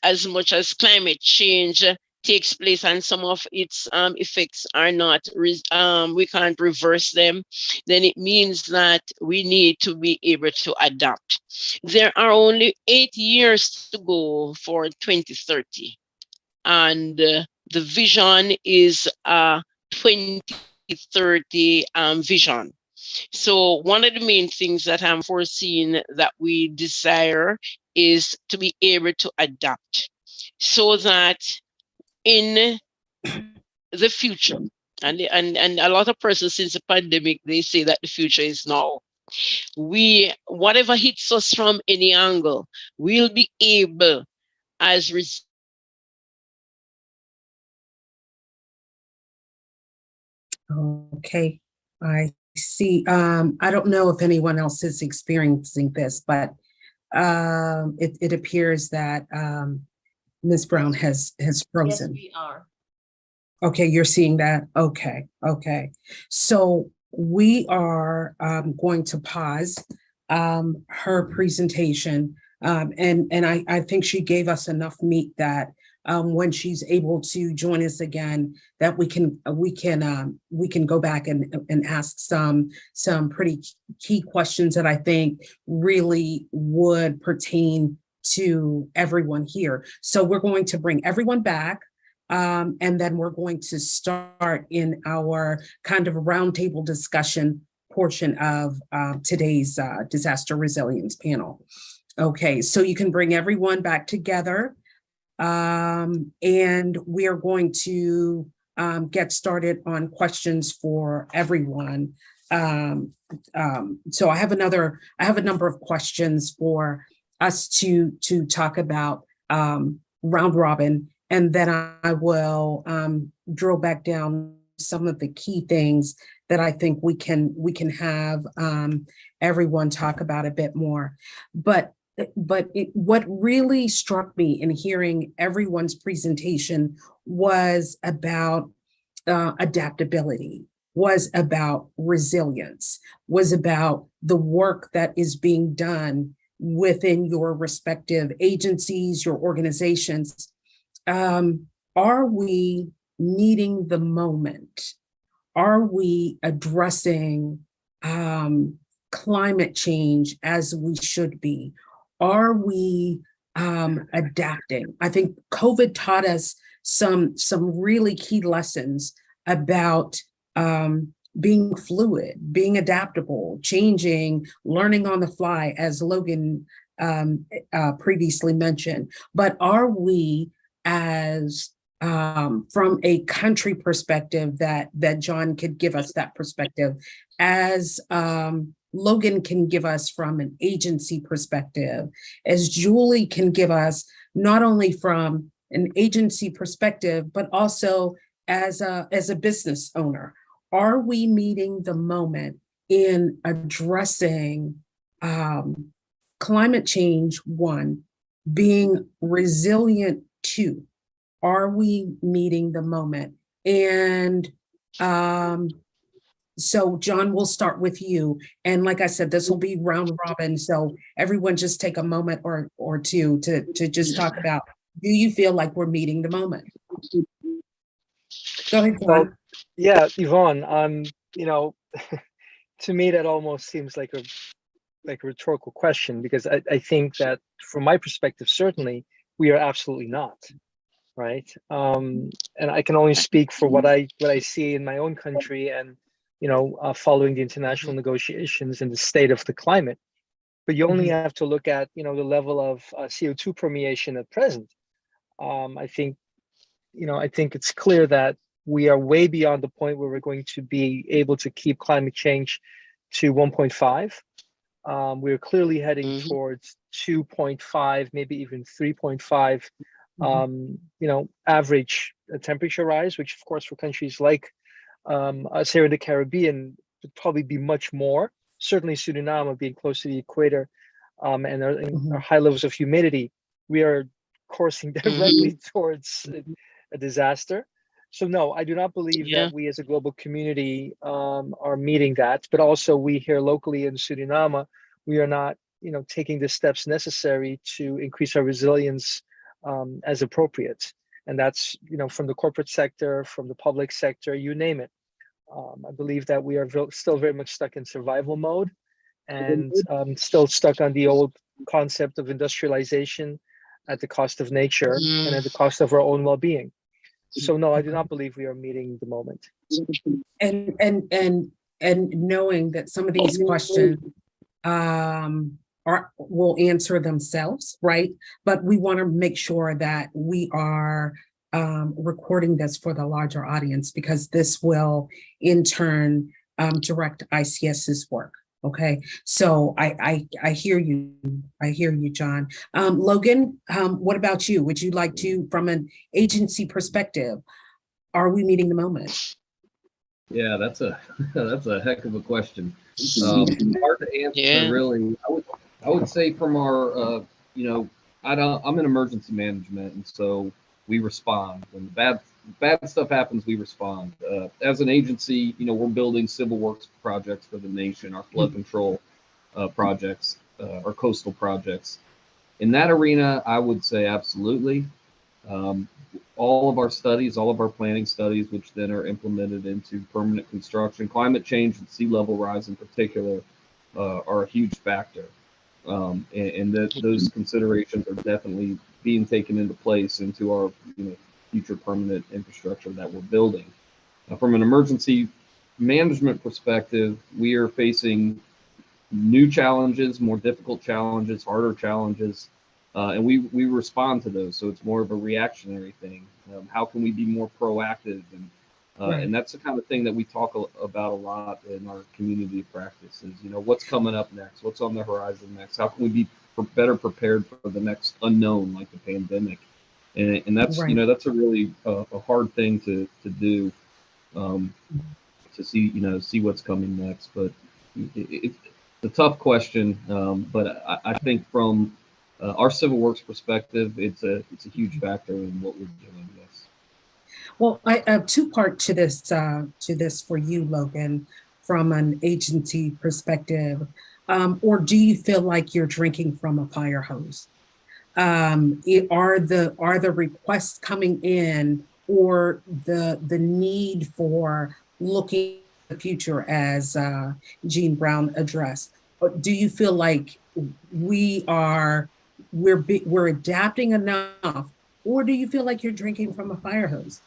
as much as climate change takes place and some of its effects are not, we can't reverse them, then it means that we need to be able to adapt. There are only 8 years to go for 2030. And the vision is a 2030 vision. So one of the main things that I'm foreseeing that we desire is to be able to adapt so that in the future, and a lot of persons since the pandemic, they say that the future is now. Whatever hits us from any angle, we'll be able as Okay, I see. I don't know if anyone else is experiencing this, but it appears that Ms. Brown has frozen. Yes, we are. Okay, you're seeing that? Okay. So we are going to pause her presentation. And I think she gave us enough meat that when she's able to join us again, that we can go back and ask some pretty key questions that I think really would pertain to everyone here. So we're going to bring everyone back. And then we're going to start in our kind of roundtable discussion portion of today's disaster resilience panel. Okay, so you can bring everyone back together, and we are going to get started on questions for everyone. So I have a number of questions for us to talk about round robin. And then I will drill back down some of the key things that I think we can have everyone talk about a bit more. But what really struck me in hearing everyone's presentation was about adaptability, was about resilience, was about the work that is being done within your respective agencies, your organizations. Are we meeting the moment? Are we addressing climate change as we should be? Are we adapting? I think COVID taught us some really key lessons about being fluid, being adaptable, changing, learning on the fly, as Logan previously mentioned. But are we, as from a country perspective, that John could give us that perspective, as Logan can give us from an agency perspective, as Julie can give us not only from an agency perspective, but also as a business owner? Are we meeting the moment in addressing climate change, one, being resilient, two? Are we meeting the moment? And so John, we'll start with you. And like I said, this will be round robin. So everyone just take a moment or two to just talk about, do you feel like we're meeting the moment? Go ahead, John. Well, yeah, Yvonne, to me, that almost seems like a rhetorical question, because I think that from my perspective, certainly we are absolutely not. right? And I can only speak for what I see in my own country, and following the international negotiations in the state of the climate. But you only have to look at the level of CO2 permeation at present. I think it's clear that we are way beyond the point where we're going to be able to keep climate change to 1.5. We're clearly heading towards 2.5, maybe even 3.5, average temperature rise, which of course for countries like us here in the Caribbean would probably be much more. Certainly Suriname being close to the equator, and our high levels of humidity, we are coursing directly towards a disaster. So no, I do not believe that we as a global community are meeting that, but also we here locally in Suriname, we are not, taking the steps necessary to increase our resilience as appropriate. And that's, from the corporate sector, from the public sector, you name it. I believe that we are still very much stuck in survival mode, and still stuck on the old concept of industrialization at the cost of nature and at the cost of our own well-being. So no, I do not believe we are meeting the moment. And knowing that some of these questions will answer themselves, right? But we want to make sure that we are recording this for the larger audience, because this will in turn direct ICS's work. Okay, so I hear you. I hear you, John. Logan, what about you? Would you like to, from an agency perspective, are we meeting the moment? Yeah, that's a heck of a question. Hard to answer, really. I would say from our, I'm in emergency management, and so we respond when bad stuff happens. We respond. As an agency, we're building civil works projects for the nation, our flood control projects, our coastal projects. In that arena, I would say absolutely. All of our studies, all of our planning studies, which then are implemented into permanent construction, climate change and sea level rise in particular, are a huge factor. And those considerations are definitely being taken into place into our future permanent infrastructure that we're building. From an emergency management perspective, we are facing new challenges, more difficult challenges, harder challenges, and we respond to those. So it's more of a reactionary thing. How can we be more proactive? And that's the kind of thing that we talk about a lot in our community practice is, what's coming up next? What's on the horizon next? How can we be better prepared for the next unknown, like the pandemic? And that's, that's a really a hard thing to do, to see what's coming next. But it's a tough question. But I think from our civil works perspective, it's a huge factor in what we're doing. Yes. Well, I have two-part to this for you, Logan, from an agency perspective. Or do you feel like you're drinking from a fire hose? Are the requests coming in, or the need for looking at the future, as Jean Brown addressed? Do you feel like we're adapting enough, or do you feel like you're drinking from a fire hose?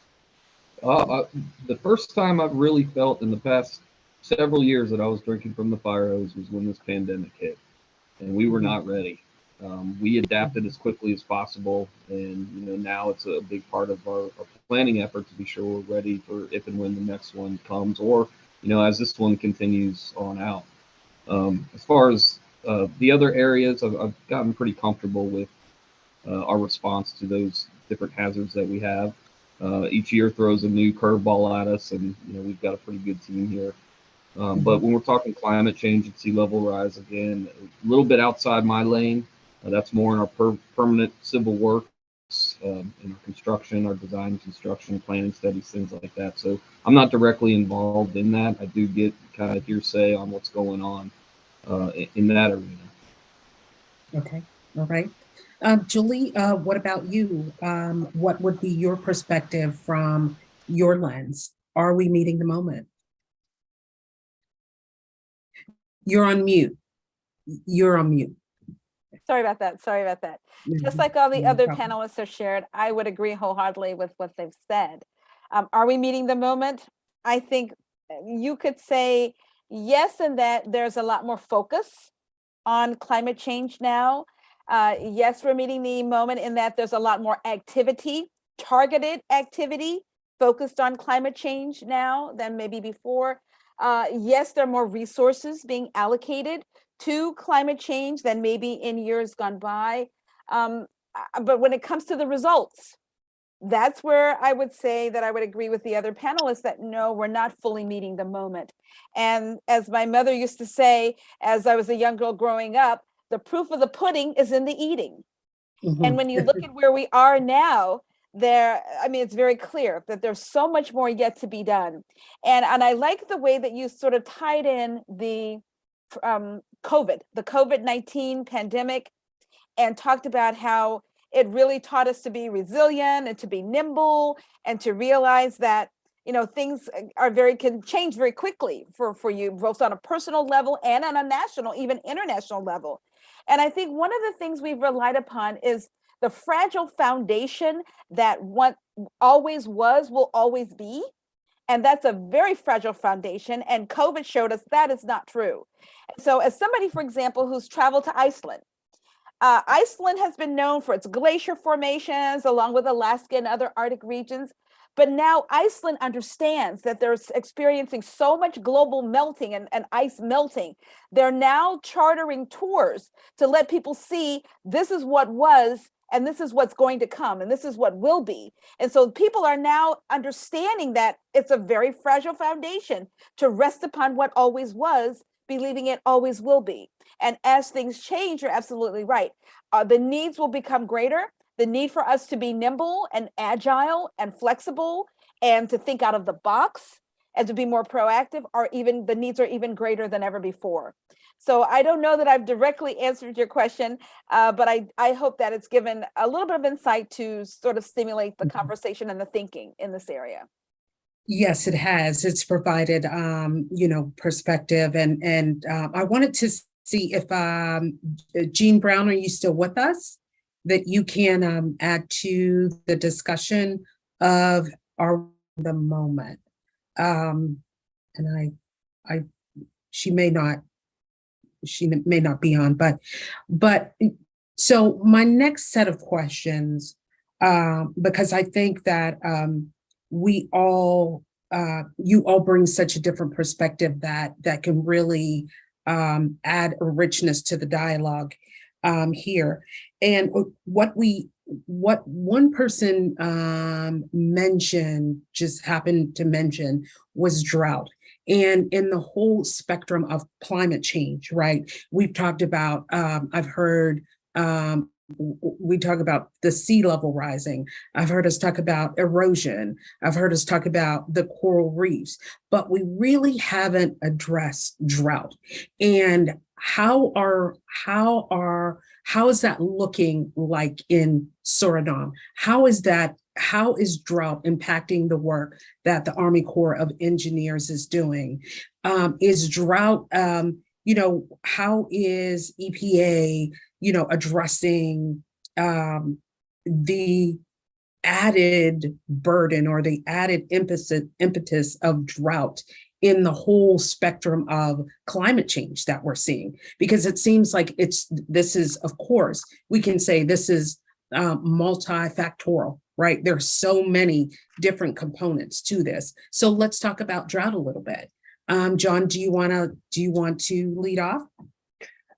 The first time I've really felt in the past several years that I was drinking from the fire hose was when this pandemic hit, and we were not ready. We adapted as quickly as possible, and now it's a big part of our planning effort to be sure we're ready for if and when the next one comes, or as this one continues on out. As far as the other areas, I've gotten pretty comfortable with our response to those different hazards that we have. Each year throws a new curveball at us, and we've got a pretty good team here. But when we're talking climate change and sea level rise, again, a little bit outside my lane. That's more in our permanent civil works, in our construction, our design, construction, planning studies, things like that. So I'm not directly involved in that. I do get kind of hearsay on what's going on in that arena. Okay, all right. Julie, what about you? What would be your perspective from your lens? Are we meeting the moment? You're on mute. You're on mute. Sorry about that. Sorry about that. Just like all the other panelists have shared, I would agree wholeheartedly with what they've said. Are we meeting the moment? I think you could say yes, in that there's a lot more focus on climate change now. Yes, we're meeting the moment in that there's a lot more activity, targeted activity focused on climate change now than maybe before. Yes, there are more resources being allocated to climate change than maybe in years gone by. But when it comes to the results, that's where I would say that I would agree with the other panelists that no, we're not fully meeting the moment. And as my mother used to say, as I was a young girl growing up, the proof of the pudding is in the eating. And when you look at where we are now, it's very clear that there's so much more yet to be done. And I like the way that you sort of tied in the COVID-19 pandemic, and talked about how it really taught us to be resilient and to be nimble and to realize that, things can change very quickly for you, both on a personal level and on a national, even international level. And I think one of the things we've relied upon is the fragile foundation that what always was will always be. And that's a very fragile foundation. And COVID showed us that is not true. So as somebody, for example, who's traveled to Iceland, Iceland has been known for its glacier formations, along with Alaska and other Arctic regions. But now Iceland understands that they're experiencing so much global melting and ice melting. They're now chartering tours to let people see this is what was, and this is what's going to come, and this is what will be. And so people are now understanding that it's a very fragile foundation to rest upon what always was, believing it always will be. And as things change, you're absolutely right. The needs will become greater. The need for us to be nimble and agile and flexible and to think out of the box and to be more proactive the needs are even greater than ever before. So I don't know that I've directly answered your question, but I hope that it's given a little bit of insight to sort of stimulate the conversation and the thinking in this area. Yes, it has. It's provided, perspective, and I wanted to see if Jean Brown, are you still with us? That you can add to the discussion of the moment. And she may not be on, but so my next set of questions, because I think that you all bring such a different perspective that can really add a richness to the dialogue here. And what one person happened to mention was drought. And in the whole spectrum of climate change, right? We've talked about, I've heard, we talk about the sea level rising. I've heard us talk about erosion. I've heard us talk about the coral reefs, but we really haven't addressed drought. And how is that looking like in Suriname? How is drought impacting the work that the Army Corps of Engineers is doing? Is drought, how is EPA, addressing the added burden or the added impetus of drought in the whole spectrum of climate change that we're seeing? Because it seems like this is, of course, we can say this is multifactorial, right? There's so many different components to this. So let's talk about drought a little bit. John, do you want to lead off?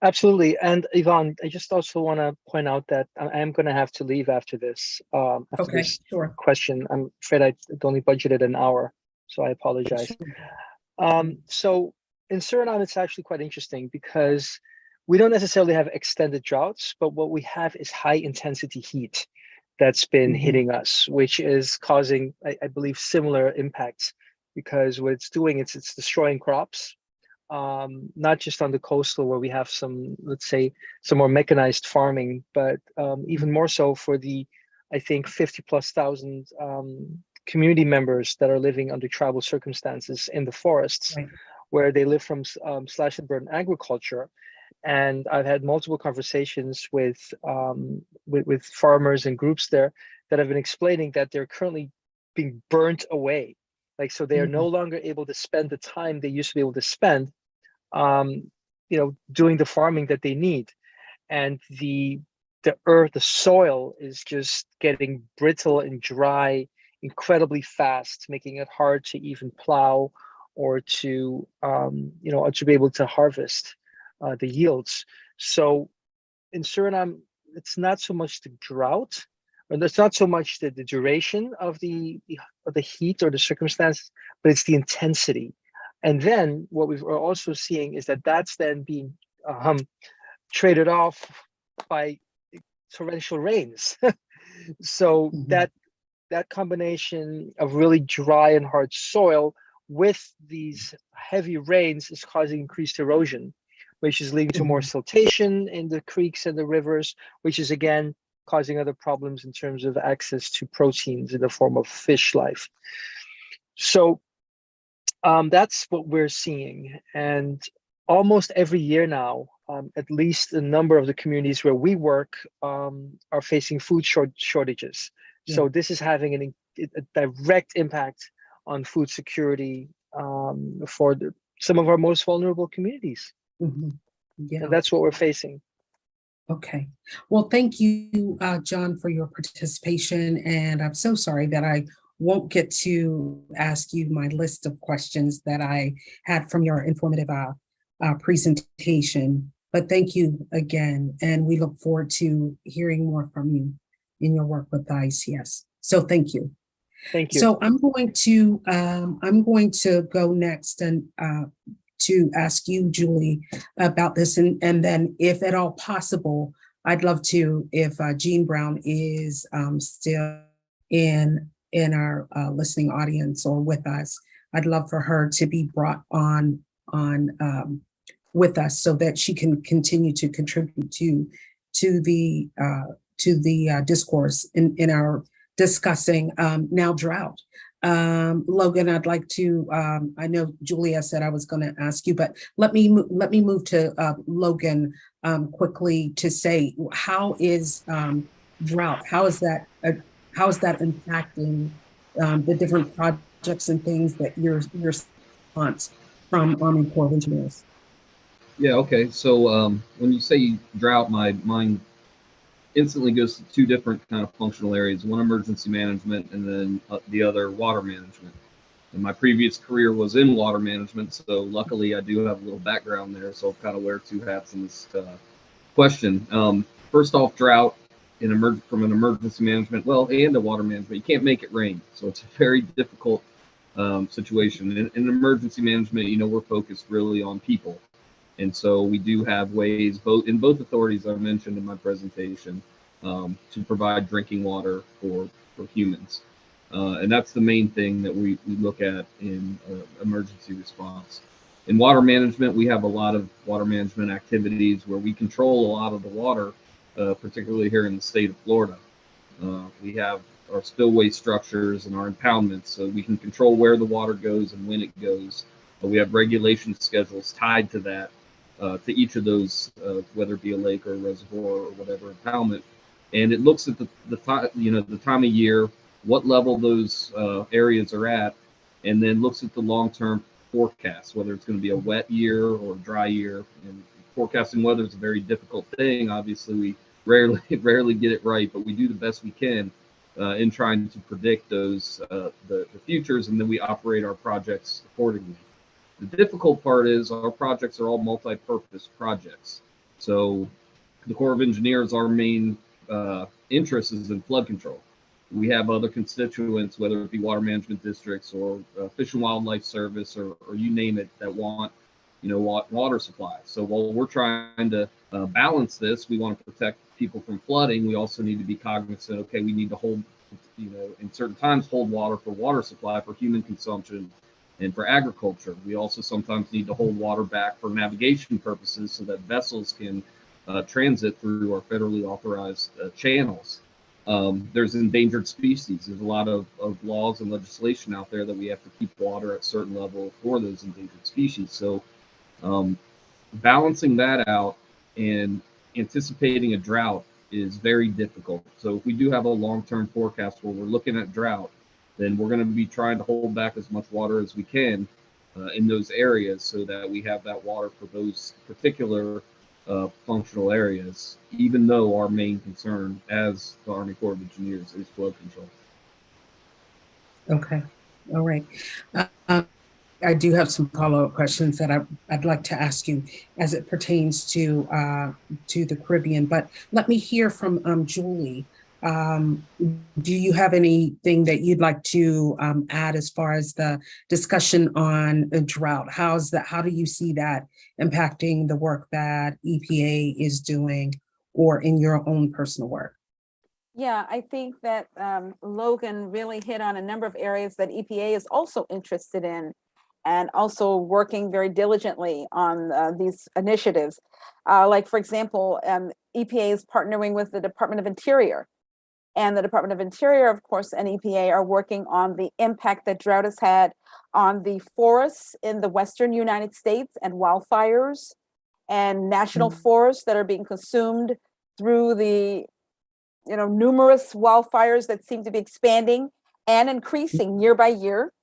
Absolutely. And Yvonne, I just also want to point out that I am going to have to leave after this. This sure. question. I'm afraid I only budgeted an hour, so I apologize. Sure. So in Suriname, it's actually quite interesting because we don't necessarily have extended droughts, but what we have is high intensity heat that's been hitting us, which is causing, I believe, similar impacts, because what it's doing, it's destroying crops. Not just on the coastal where we have some, let's say, some more mechanized farming, but even more so for the, I think, 50,000+ community members that are living under tribal circumstances in the forests, right, where they live from slash and burn agriculture. And I've had multiple conversations with farmers and groups there that have been explaining that they're currently being burnt away. Like, so they are no longer able to spend the time they used to be able to spend, doing the farming that they need. And the earth, the soil is just getting brittle and dry incredibly fast, making it hard to even plow or to be able to harvest the yields. So in Suriname, it's not so much the drought, and it's not so much the duration of the heat or the circumstances, but it's the intensity. And then what we are also seeing is that that's then being traded off by torrential rains. So that combination of really dry and hard soil with these heavy rains is causing increased erosion, which is leading to more siltation in the creeks and the rivers, which is again causing other problems in terms of access to proteins in the form of fish life. So that's what we're seeing. And almost every year now, at least a number of the communities where we work are facing food shortages. Yeah. So this is having a direct impact on food security for some of our most vulnerable communities. Yeah. And that's what we're facing. Okay. Well, thank you, John, for your participation. And I'm so sorry that I won't get to ask you my list of questions that I had from your informative presentation. But thank you again. And we look forward to hearing more from you in your work with the ICS. So thank you. Thank you. So I'm going to go next and to ask you, Julie, about this, and then if at all possible, I'd love to, if Jean Brown is still in our listening audience or with us, I'd love for her to be brought on with us so that she can continue to contribute to the discourse in our discussing now drought. Logan, I'd like to, I know Julia said I was going to ask you, but let me move to Logan quickly to say, how is drought, how is that impacting the different projects and things that your response from Army Corps of Engineers? Yeah, okay. So when you say drought, my mind instantly goes to two different kind of functional areas, one emergency management and then the other water management. And my previous career was in water management, so luckily I do have a little background there, so I'll kind of wear two hats in this question. First off, drought from an emergency management, and a water management, you can't make it rain, so it's a very difficult situation. In emergency management, we're focused really on people. And so we do have ways, in both authorities I mentioned in my presentation, to provide drinking water for humans. And that's the main thing that we look at in emergency response. In water management, we have a lot of water management activities where we control a lot of the water, particularly here in the state of Florida. We have our spillway structures and our impoundments, so we can control where the water goes and when it goes. We have regulation schedules tied to that. To each of those, whether it be a lake or a reservoir or whatever impoundment, and it looks at the time of year, what level those areas are at, and then looks at the long-term forecast, whether it's going to be a wet year or a dry year. And forecasting weather is a very difficult thing. Obviously, we rarely get it right, but we do the best we can in trying to predict those the futures, and then we operate our projects accordingly. The difficult part is our projects are all multi-purpose projects. So the Corps of Engineers, our main interest is in flood control. We have other constituents, whether it be water management districts or Fish and Wildlife Service or you name it, that want water supply. So while we're trying to balance this, we want to protect people from flooding. We also need to be cognizant, okay, we need to hold, in certain times hold water for water supply for human consumption and for agriculture. We also sometimes need to hold water back for navigation purposes so that vessels can transit through our federally authorized channels. There's endangered species. There's a lot of laws and legislation out there that we have to keep water at a certain level for those endangered species. So balancing that out and anticipating a drought is very difficult. So if we do have a long-term forecast where we're looking at drought, then we're going to be trying to hold back as much water as we can in those areas so that we have that water for those particular functional areas, even though our main concern as the Army Corps of Engineers is flood control. Okay, all right. I do have some follow-up questions that I'd like to ask you as it pertains to the Caribbean, but let me hear from Julie. Do you have anything that you'd like to add as far as the discussion on a drought? How do you see that impacting the work that EPA is doing or in your own personal work? Yeah, I think that Logan really hit on a number of areas that EPA is also interested in and also working very diligently on these initiatives. Like, for example, EPA is partnering with the Department of Interior. And the Department of Interior, of course, and EPA are working on the impact that drought has had on the forests in the Western United States and wildfires and national forests that are being consumed through the numerous wildfires that seem to be expanding and increasing year by year.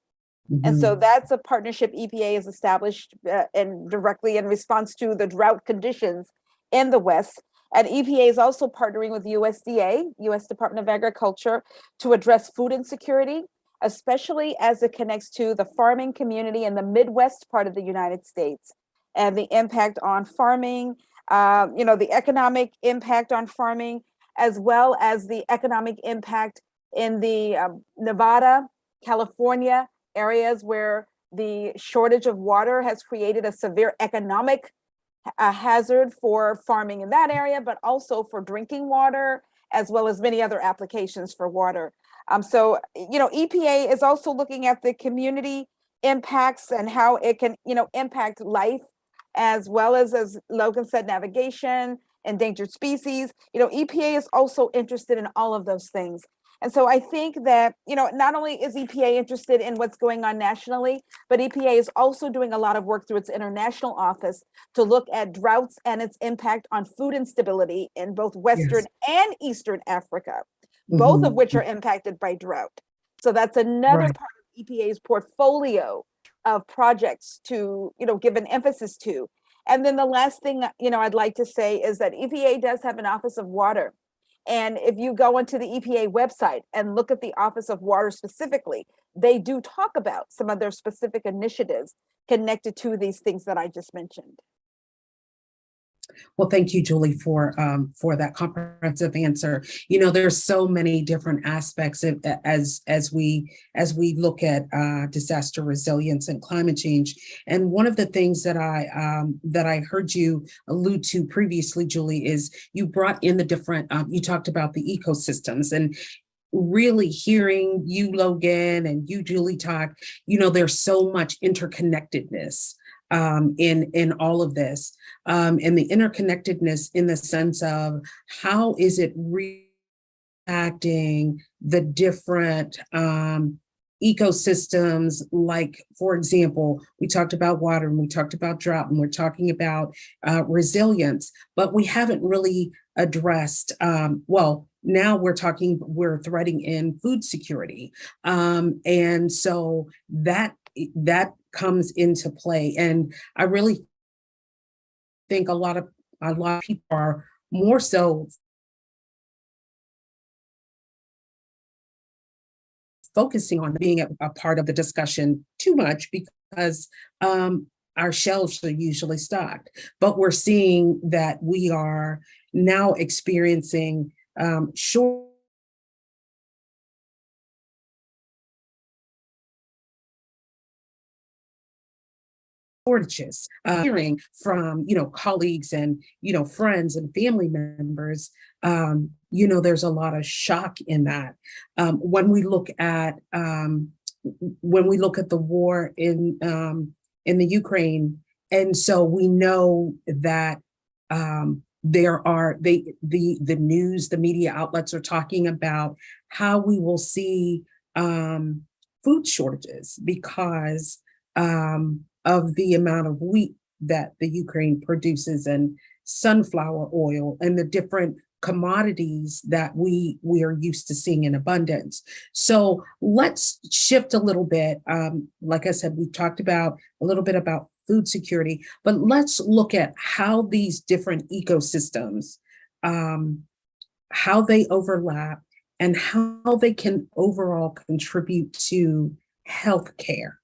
And so that's a partnership EPA has established and directly in response to the drought conditions in the West. And EPA is also partnering with USDA, U.S. Department of Agriculture, to address food insecurity, especially as it connects to the farming community in the Midwest part of the United States and the impact on farming, the economic impact on farming, as well as the economic impact in the Nevada, California areas where the shortage of water has created a severe economic hazard for farming in that area, but also for drinking water, as well as many other applications for water. So EPA is also looking at the community impacts and how it can, impact life, as well as Logan said, navigation, endangered species. EPA is also interested in all of those things. And so I think that, not only is EPA interested in what's going on nationally, but EPA is also doing a lot of work through its international office to look at droughts and its impact on food instability in both Western and Eastern Africa, both of which are impacted by drought. So that's another part of EPA's portfolio of projects to, give an emphasis to. And then the last thing, I'd like to say is that EPA does have an Office of Water. And if you go onto the EPA website and look at the Office of Water specifically, they do talk about some of their specific initiatives connected to these things that I just mentioned. Well, thank you, Julie, for that comprehensive answer. There's so many different aspects as we look at disaster resilience and climate change. And one of the things that I heard you allude to previously, Julie, is you brought in the different. You talked about the ecosystems and. Really hearing you, Logan, and you, Julie, talk. There's so much interconnectedness in all of this, and the interconnectedness in the sense of how is it reacting the different ecosystems. Like, for example, we talked about water and we talked about drought and we're talking about resilience, but we haven't really addressed, now we're threading in food security. And so that comes into play. And I really think a lot of people are more so focusing on being a part of the discussion too much because our shelves are usually stocked. But we're seeing that we are now experiencing shortages, hearing from colleagues and friends and family members. There's a lot of shock in that. When we look at the war in the Ukraine, and so we know that there are the news, the media outlets are talking about how we will see food shortages because of the amount of wheat that the Ukraine produces. And sunflower oil and the different commodities that we are used to seeing in abundance. So let's shift a little bit. Like I said, we talked about a little bit about food security, but let's look at how these different ecosystems, how they overlap and how they can overall contribute to healthcare.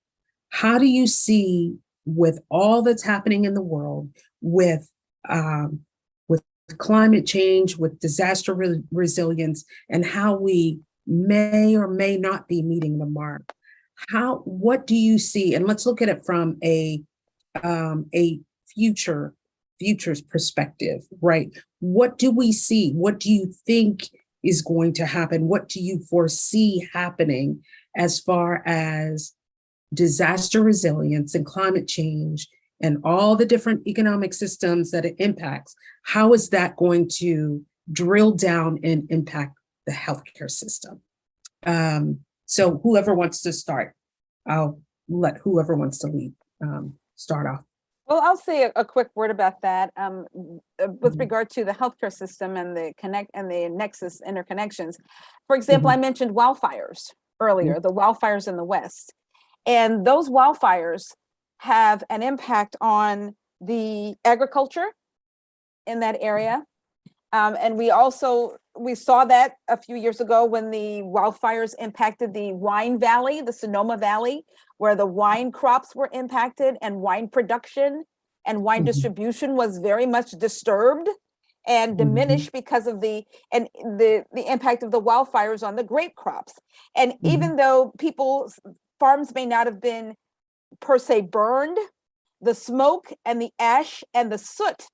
How do you see, with all that's happening in the world, with climate change, with disaster resilience, and how we may or may not be meeting the mark? What do you see? And let's look at it from a futures perspective, right? What do we see? What do you think is going to happen? What do you foresee happening as far as disaster resilience and climate change and all the different economic systems that it impacts? How is that going to drill down and impact the healthcare system? So whoever wants to start, I'll let whoever wants to lead start off. Well, I'll say a quick word about that with regard to the healthcare system and the nexus interconnections. For example, I mentioned wildfires earlier, the wildfires in the West. And those wildfires have an impact on the agriculture in that area. And we saw that a few years ago when the wildfires impacted the wine valley, the Sonoma Valley, where the wine crops were impacted and wine production and wine distribution was very much disturbed and diminished because of the impact of the wildfires on the grape crops. And even though farms may not have been per se burned, the smoke and the ash and the soot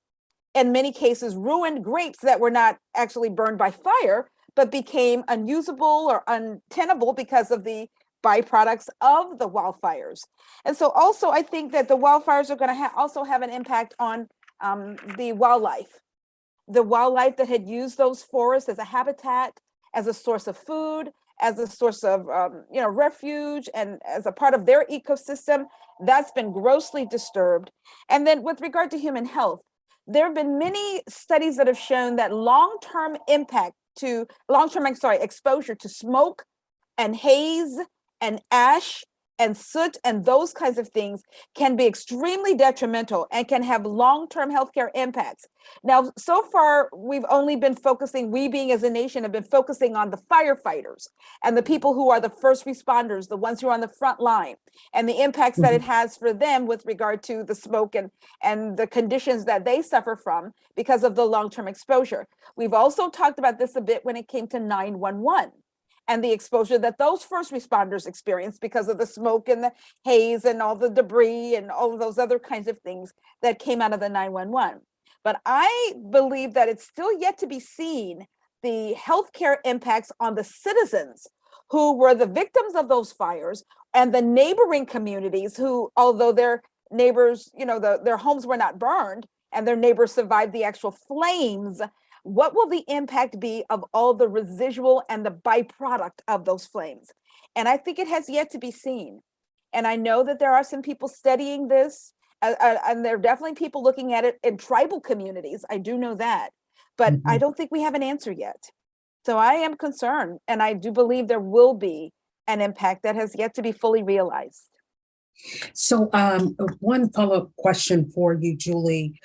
in many cases ruined grapes that were not actually burned by fire, but became unusable or untenable because of the byproducts of the wildfires. And so also I think that the wildfires are going to also have an impact on the wildlife that had used those forests as a habitat, as a source of food, as a source of refuge, and as a part of their ecosystem. That's been grossly disturbed. And then with regard to human health, there have been many studies that have shown that long-term exposure to smoke and haze and ash and soot and those kinds of things can be extremely detrimental and can have long-term healthcare impacts. Now, so far, we being as a nation have been focusing on the firefighters and the people who are the first responders, the ones who are on the front line, and the impacts that it has for them with regard to the smoke and the conditions that they suffer from because of the long-term exposure. We've also talked about this a bit when it came to 911. And the exposure that those first responders experienced because of the smoke and the haze and all the debris and all of those other kinds of things that came out of the 911. But I believe that it's still yet to be seen the healthcare impacts on the citizens who were the victims of those fires and the neighboring communities who, although their neighbors, their homes were not burned and their neighbors survived the actual flames. What will the impact be of all the residual and the byproduct of those flames? And I think it has yet to be seen. And I know that there are some people studying this, and there are definitely people looking at it in tribal communities. I do know that, but I don't think we have an answer yet. So I am concerned, and I do believe there will be an impact that has yet to be fully realized. So one follow-up question for you, Julie.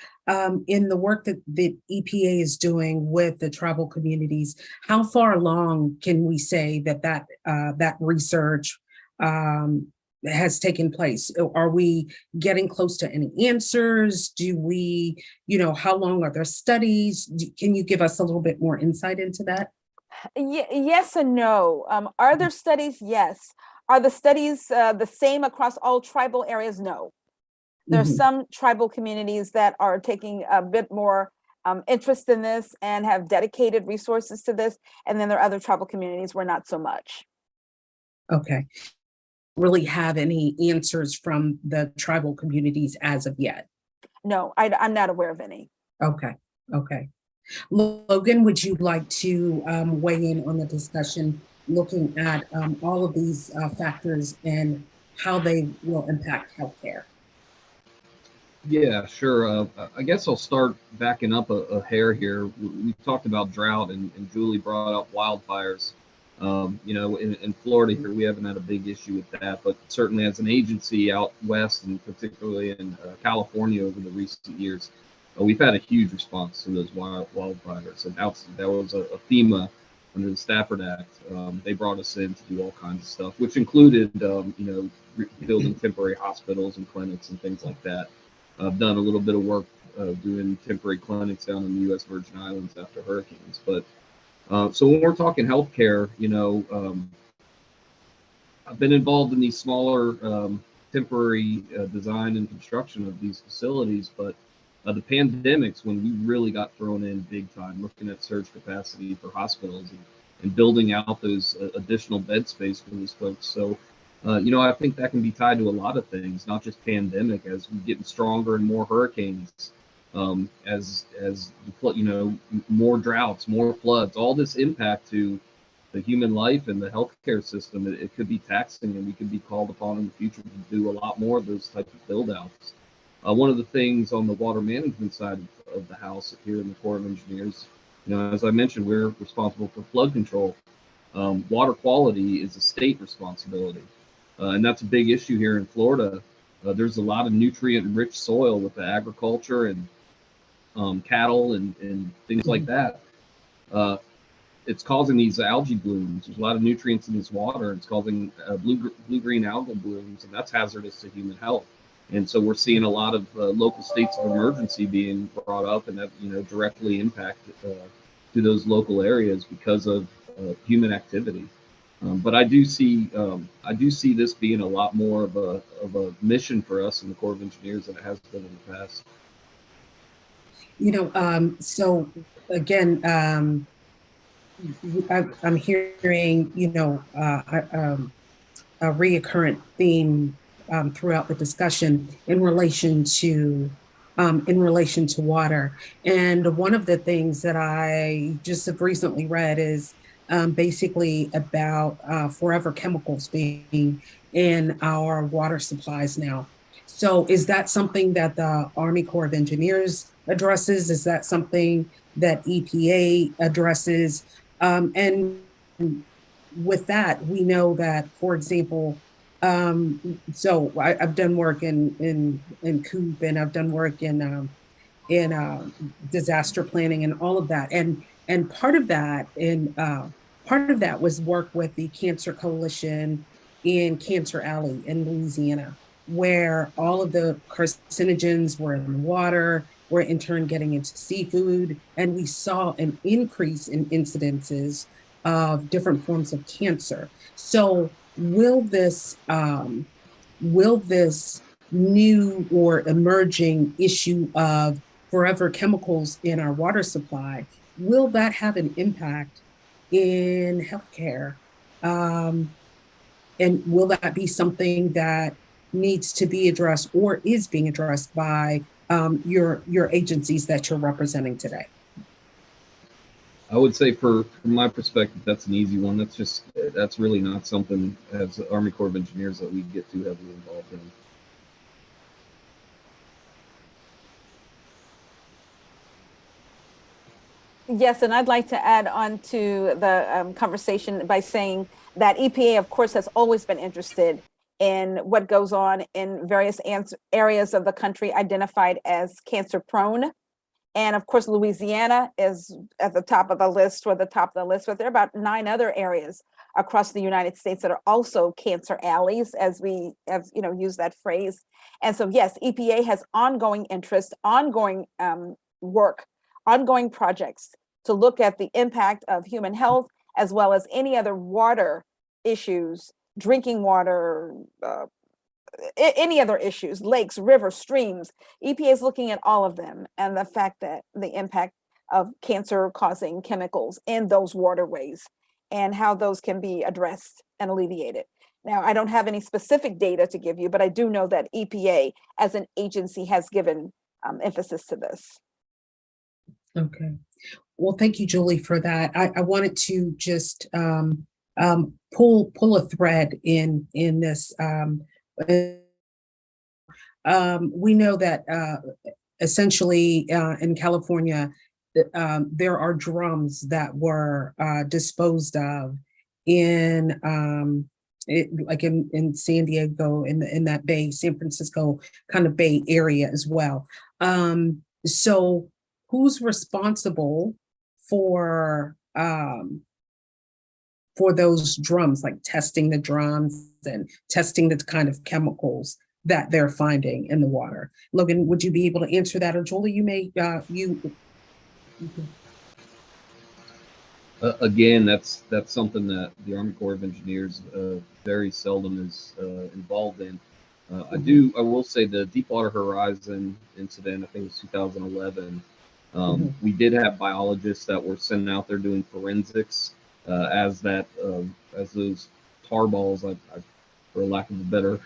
In the work that the EPA is doing with the tribal communities, how far along can we say that research has taken place? Are we getting close to any answers? Do we, how long are their studies? Can you give us a little bit more insight into that? Yes and no. Are there studies? Yes. Are the studies the same across all tribal areas? No. There are some tribal communities that are taking a bit more interest in this and have dedicated resources to this. And then there are other tribal communities where not so much. Okay. Really have any answers from the tribal communities as of yet? No, I'm not aware of any. Okay. Logan, would you like to weigh in on the discussion looking at all of these factors and how they will impact healthcare? Yeah, sure. I guess I'll start backing up a hair here. We talked about drought, and Julie brought up wildfires. In Florida here, we haven't had a big issue with that, but certainly as an agency out west, and particularly in California over the recent years, we've had a huge response to those wildfires. And that was a FEMA under the Stafford Act. They brought us in to do all kinds of stuff, which included, building temporary hospitals and clinics and things like that. I've done a little bit of work doing temporary clinics down in the U.S. Virgin Islands after hurricanes. But so when we're talking healthcare, I've been involved in these smaller temporary design and construction of these facilities. But the pandemics, when we really got thrown in big time, looking at surge capacity for hospitals and building out those additional bed space for these folks. So I think that can be tied to a lot of things, not just pandemic, as we're getting stronger and more hurricanes, as more droughts, more floods, all this impact to the human life and the healthcare system. It could be taxing, and we could be called upon in the future to do a lot more of those types of build outs. One of the things on the water management side of the house here in the Corps of Engineers, as I mentioned, we're responsible for flood control. Water quality is a state responsibility. And that's a big issue here in Florida. There's a lot of nutrient-rich soil with the agriculture and cattle and things like that. It's causing these algae blooms. There's a lot of nutrients in this water. It's causing blue-green algal blooms, and that's hazardous to human health. And so we're seeing a lot of local states of emergency being brought up, and that directly impact to those local areas because of human activity. But I do see this being a lot more of a mission for us in the Corps of Engineers than it has been in the past. So again, I'm hearing a reoccurrent theme throughout the discussion in relation to water. And one of the things that I just have recently read is basically about forever chemicals being in our water supplies now. So is that something that the Army Corps of Engineers addresses? Is that something that EPA addresses? And with that, we know that, for example, so I've done work in COOP, and I've done work in disaster planning and all of that. And part of that was work with the Cancer Coalition in Cancer Alley in Louisiana, where all of the carcinogens were in water, were in turn getting into seafood, and we saw an increase in incidences of different forms of cancer. So will this new or emerging issue of forever chemicals in our water supply, will that have an impact in healthcare? And will that be something that needs to be addressed or is being addressed by your agencies that you're representing today? I would say from my perspective, that's an easy one. That's really not something as the Army Corps of Engineers that we get too heavily involved in. Yes, and I'd like to add on to the conversation by saying that EPA, of course, has always been interested in what goes on in various areas of the country identified as cancer prone. And of course, Louisiana is at the top of the list, but there are about 9 other areas across the United States that are also cancer alleys, as we have, used that phrase. And so, yes, EPA has ongoing interest, ongoing work, ongoing projects to look at the impact of human health, as well as any other water issues, drinking water, any other issues, lakes, rivers, streams. EPA is looking at all of them, and the fact that the impact of cancer causing chemicals in those waterways and how those can be addressed and alleviated. Now, I don't have any specific data to give you, but I do know that EPA as an agency has given emphasis to this. Okay. Well, thank you, Julie, for that. I wanted to just pull a thread in this. we know that essentially in California, there are drums that were disposed of in like in San Diego, in that Bay, San Francisco kind of Bay area as well. So who's responsible for those drums, like testing the drums and testing the kind of chemicals that they're finding in the water? Logan, would you be able to answer that? Or Julie, you may, Again, that's something that the Army Corps of Engineers very seldom is involved in. I will say the Deepwater Horizon incident, I think it was 2011. We did have biologists that were sent out there doing forensics as those tar balls, for lack of a better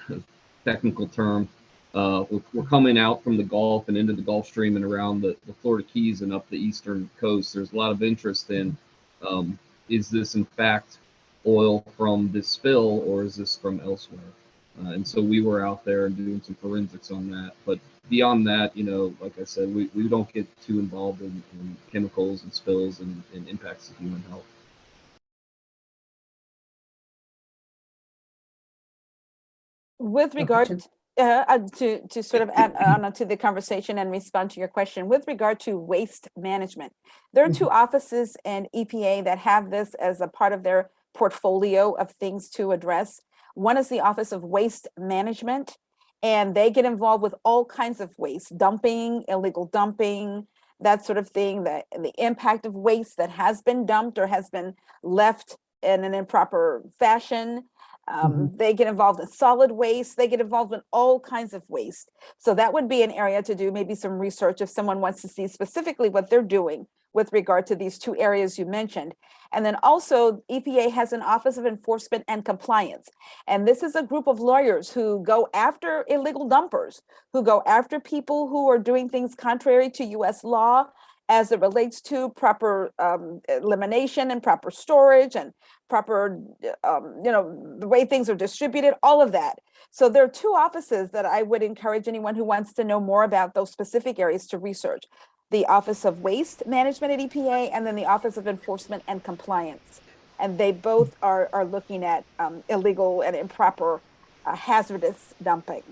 technical term, were coming out from the Gulf and into the Gulf Stream and around the Florida Keys and up the eastern coast. There's a lot of interest in, is this in fact oil from this spill, or is this from elsewhere? And so we were out there and doing some forensics on that. But beyond that, like I said, we don't get too involved in chemicals and spills and impacts to human health. With regard to sort of add on to the conversation and respond to your question, with regard to waste management, there are two offices in EPA that have this as a part of their portfolio of things to address. One is the Office of Waste Management, and they get involved with all kinds of waste, dumping, illegal dumping, that sort of thing, the impact of waste that has been dumped or has been left in an improper fashion. They get involved in solid waste. They get involved in all kinds of waste. So that would be an area to do maybe some research if someone wants to see specifically what they're doing with regard to these two areas you mentioned. And then also EPA has an Office of Enforcement and Compliance. And this is a group of lawyers who go after illegal dumpers, who go after people who are doing things contrary to US law as it relates to proper elimination and proper storage and proper, the way things are distributed, all of that. So there are two offices that I would encourage anyone who wants to know more about those specific areas to research: the Office of Waste Management at EPA, and then the Office of Enforcement and Compliance. And they both are looking at illegal and improper hazardous dumping.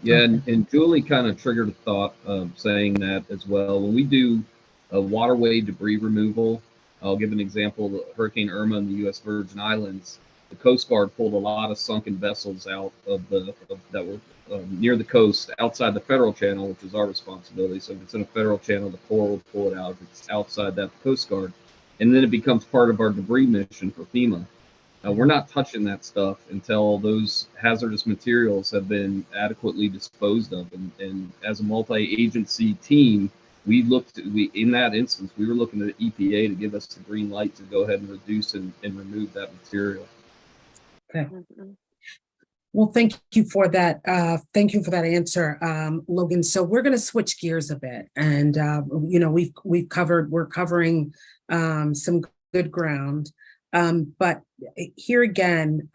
Yeah, and Julie kind of triggered a thought of saying that as well. When we do a waterway debris removal, I'll give an example. Hurricane Irma in the U.S. Virgin Islands, the Coast Guard pulled a lot of sunken vessels out that were near the coast, outside the federal channel, which is our responsibility. So if it's in a federal channel, the Corps will pull it out. If it's outside that, the Coast Guard. And then it becomes part of our debris mission for FEMA. We're not touching that stuff until those hazardous materials have been adequately disposed of. And as a multi-agency team, in that instance, we were looking at EPA to give us the green light to go ahead and reduce and remove that material. Okay. Well, thank you for that. Thank you for that answer, Logan. So we're going to switch gears a bit, and we're covering some good ground, but here again,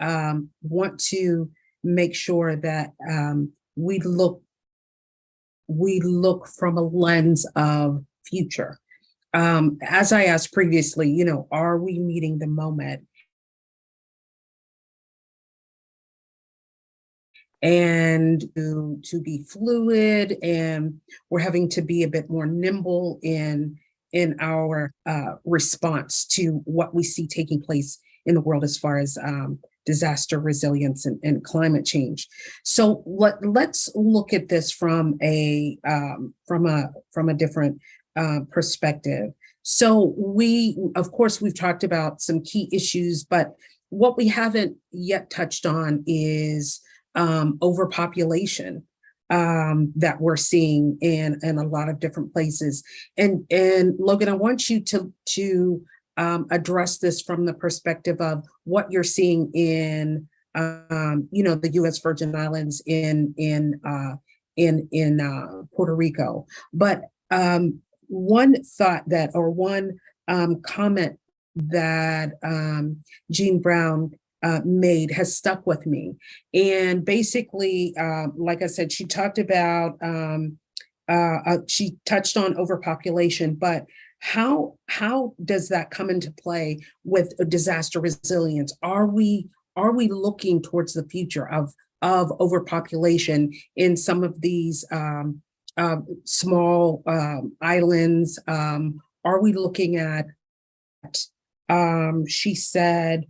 want to make sure that we look from a lens of future. As I asked previously, are we meeting the moment? And to be fluid, and we're having to be a bit more nimble in our response to what we see taking place in the world as far as disaster resilience and climate change. So let's look at this from a different perspective. So of course, we've talked about some key issues, but what we haven't yet touched on is overpopulation that we're seeing in a lot of different places. And Logan, I want you to address this from the perspective of what you're seeing in the U.S. Virgin Islands, in Puerto Rico. But one thought that, or one comment that Jean Brown made has stuck with me. And basically, like I said, she talked about, she touched on overpopulation, but how does that come into play with disaster resilience? Are we looking towards the future of overpopulation in some of these small islands? Are we looking at, she said,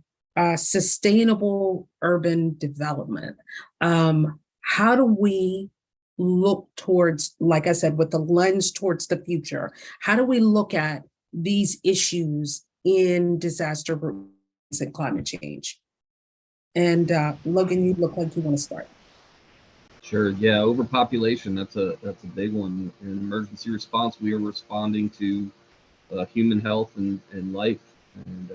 sustainable urban development? How do we look towards, like I said, with the lens towards the future? How do we look at these issues in disaster and climate change? And Logan, you look like you want to start. Sure. Yeah, overpopulation. That's a big one. In emergency response, we are responding to human health and life. And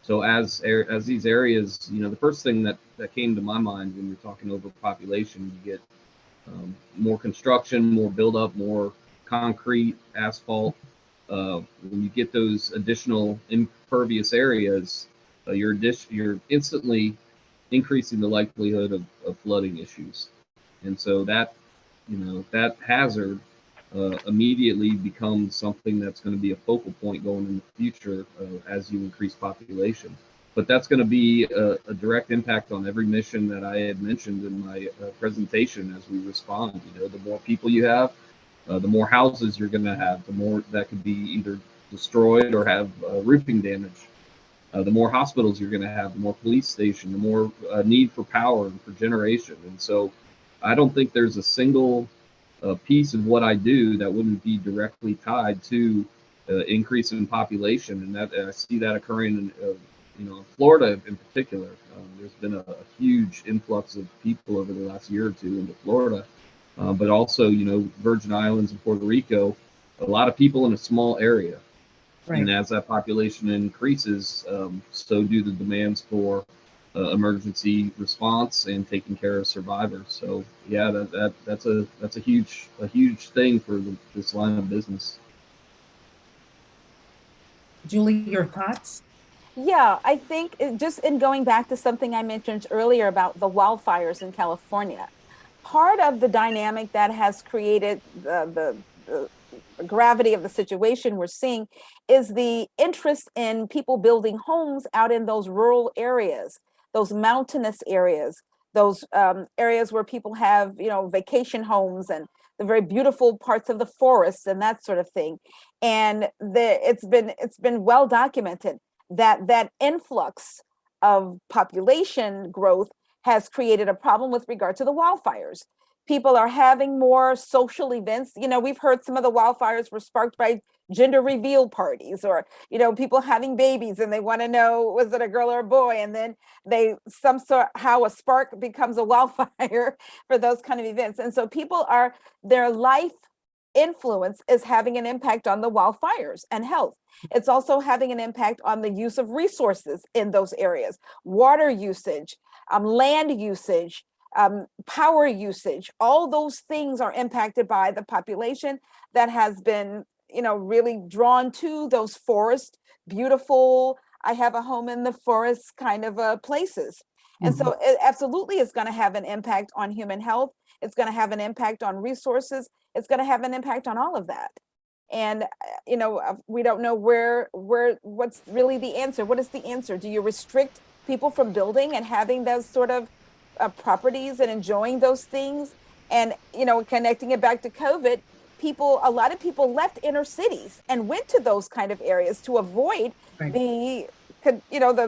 so as these areas, the first thing that came to my mind when you're talking overpopulation, you get more construction, more buildup, more concrete, asphalt. When you get those additional impervious areas, you're instantly increasing the likelihood of flooding issues. And so that hazard immediately becomes something that's going to be a focal point going in the future as you increase population. But that's going to be a direct impact on every mission that I had mentioned in my presentation as we respond. The more people you have, the more houses you're going to have, the more that could be either destroyed or have roofing damage. The more hospitals you're going to have, the more police station, the more need for power and for generation. And so I don't think there's a single piece of what I do that wouldn't be directly tied to increase in population. And that I see that occurring in Florida in particular. There's been a huge influx of people over the last year or two into Florida, but also, Virgin Islands and Puerto Rico, a lot of people in a small area. Right. And as that population increases, so do the demands for emergency response and taking care of survivors. So yeah, that's a huge thing for this line of business. Julie, your thoughts? Yeah, I think just in going back to something I mentioned earlier about the wildfires in California, part of the dynamic that has created the gravity of the situation we're seeing is the interest in people building homes out in those rural areas, those mountainous areas, those areas where people have, vacation homes and the very beautiful parts of the forests and that sort of thing. And it's been well documented that influx of population growth has created a problem with regard to the wildfires. People are having more social events. We've heard some of the wildfires were sparked by gender reveal parties, or, people having babies and they want to know, was it a girl or a boy? And then how a spark becomes a wildfire for those kind of events. And so their life influence is having an impact on the wildfires and health. It's also having an impact on the use of resources in those areas, water usage, land usage, power usage. All those things are impacted by the population that has been, really drawn to those forest, beautiful, I have a home in the forest kind of places. And so it absolutely is going to have an impact on human health. It's going to have an impact on resources. It's going to have an impact on all of that. And, we don't know what's really the answer. What is the answer? Do you restrict people from building and having those sort of properties and enjoying those things? And, connecting it back to COVID, a lot of people left inner cities and went to those kind of areas to avoid the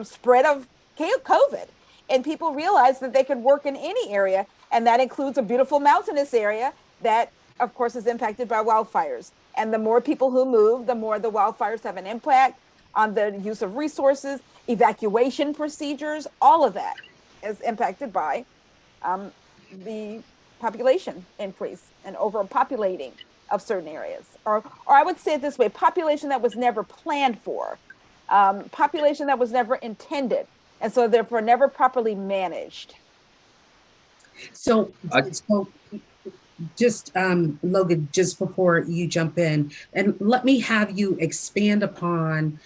spread of COVID. And people realized that they could work in any area. And that includes a beautiful mountainous area that, of course, is impacted by wildfires. And the more people who move, the more the wildfires have an impact on the use of resources, evacuation procedures. All of that is impacted by the population increase and overpopulating of certain areas. Or I would say it this way, population that was never planned for, population that was never intended, and so therefore never properly managed. So just Logan, just before you jump in, and let me have you expand upon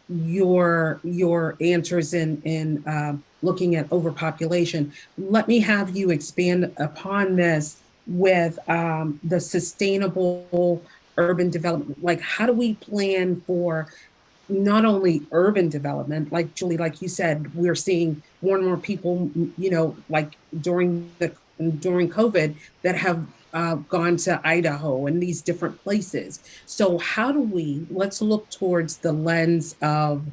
your answers in looking at overpopulation. Let me have you expand upon this with the sustainable urban development. Like, how do we plan for not only urban development, like Julie, like you said, we're seeing more and more people, like during COVID that have gone to Idaho and these different places. So how do let's look towards the lens of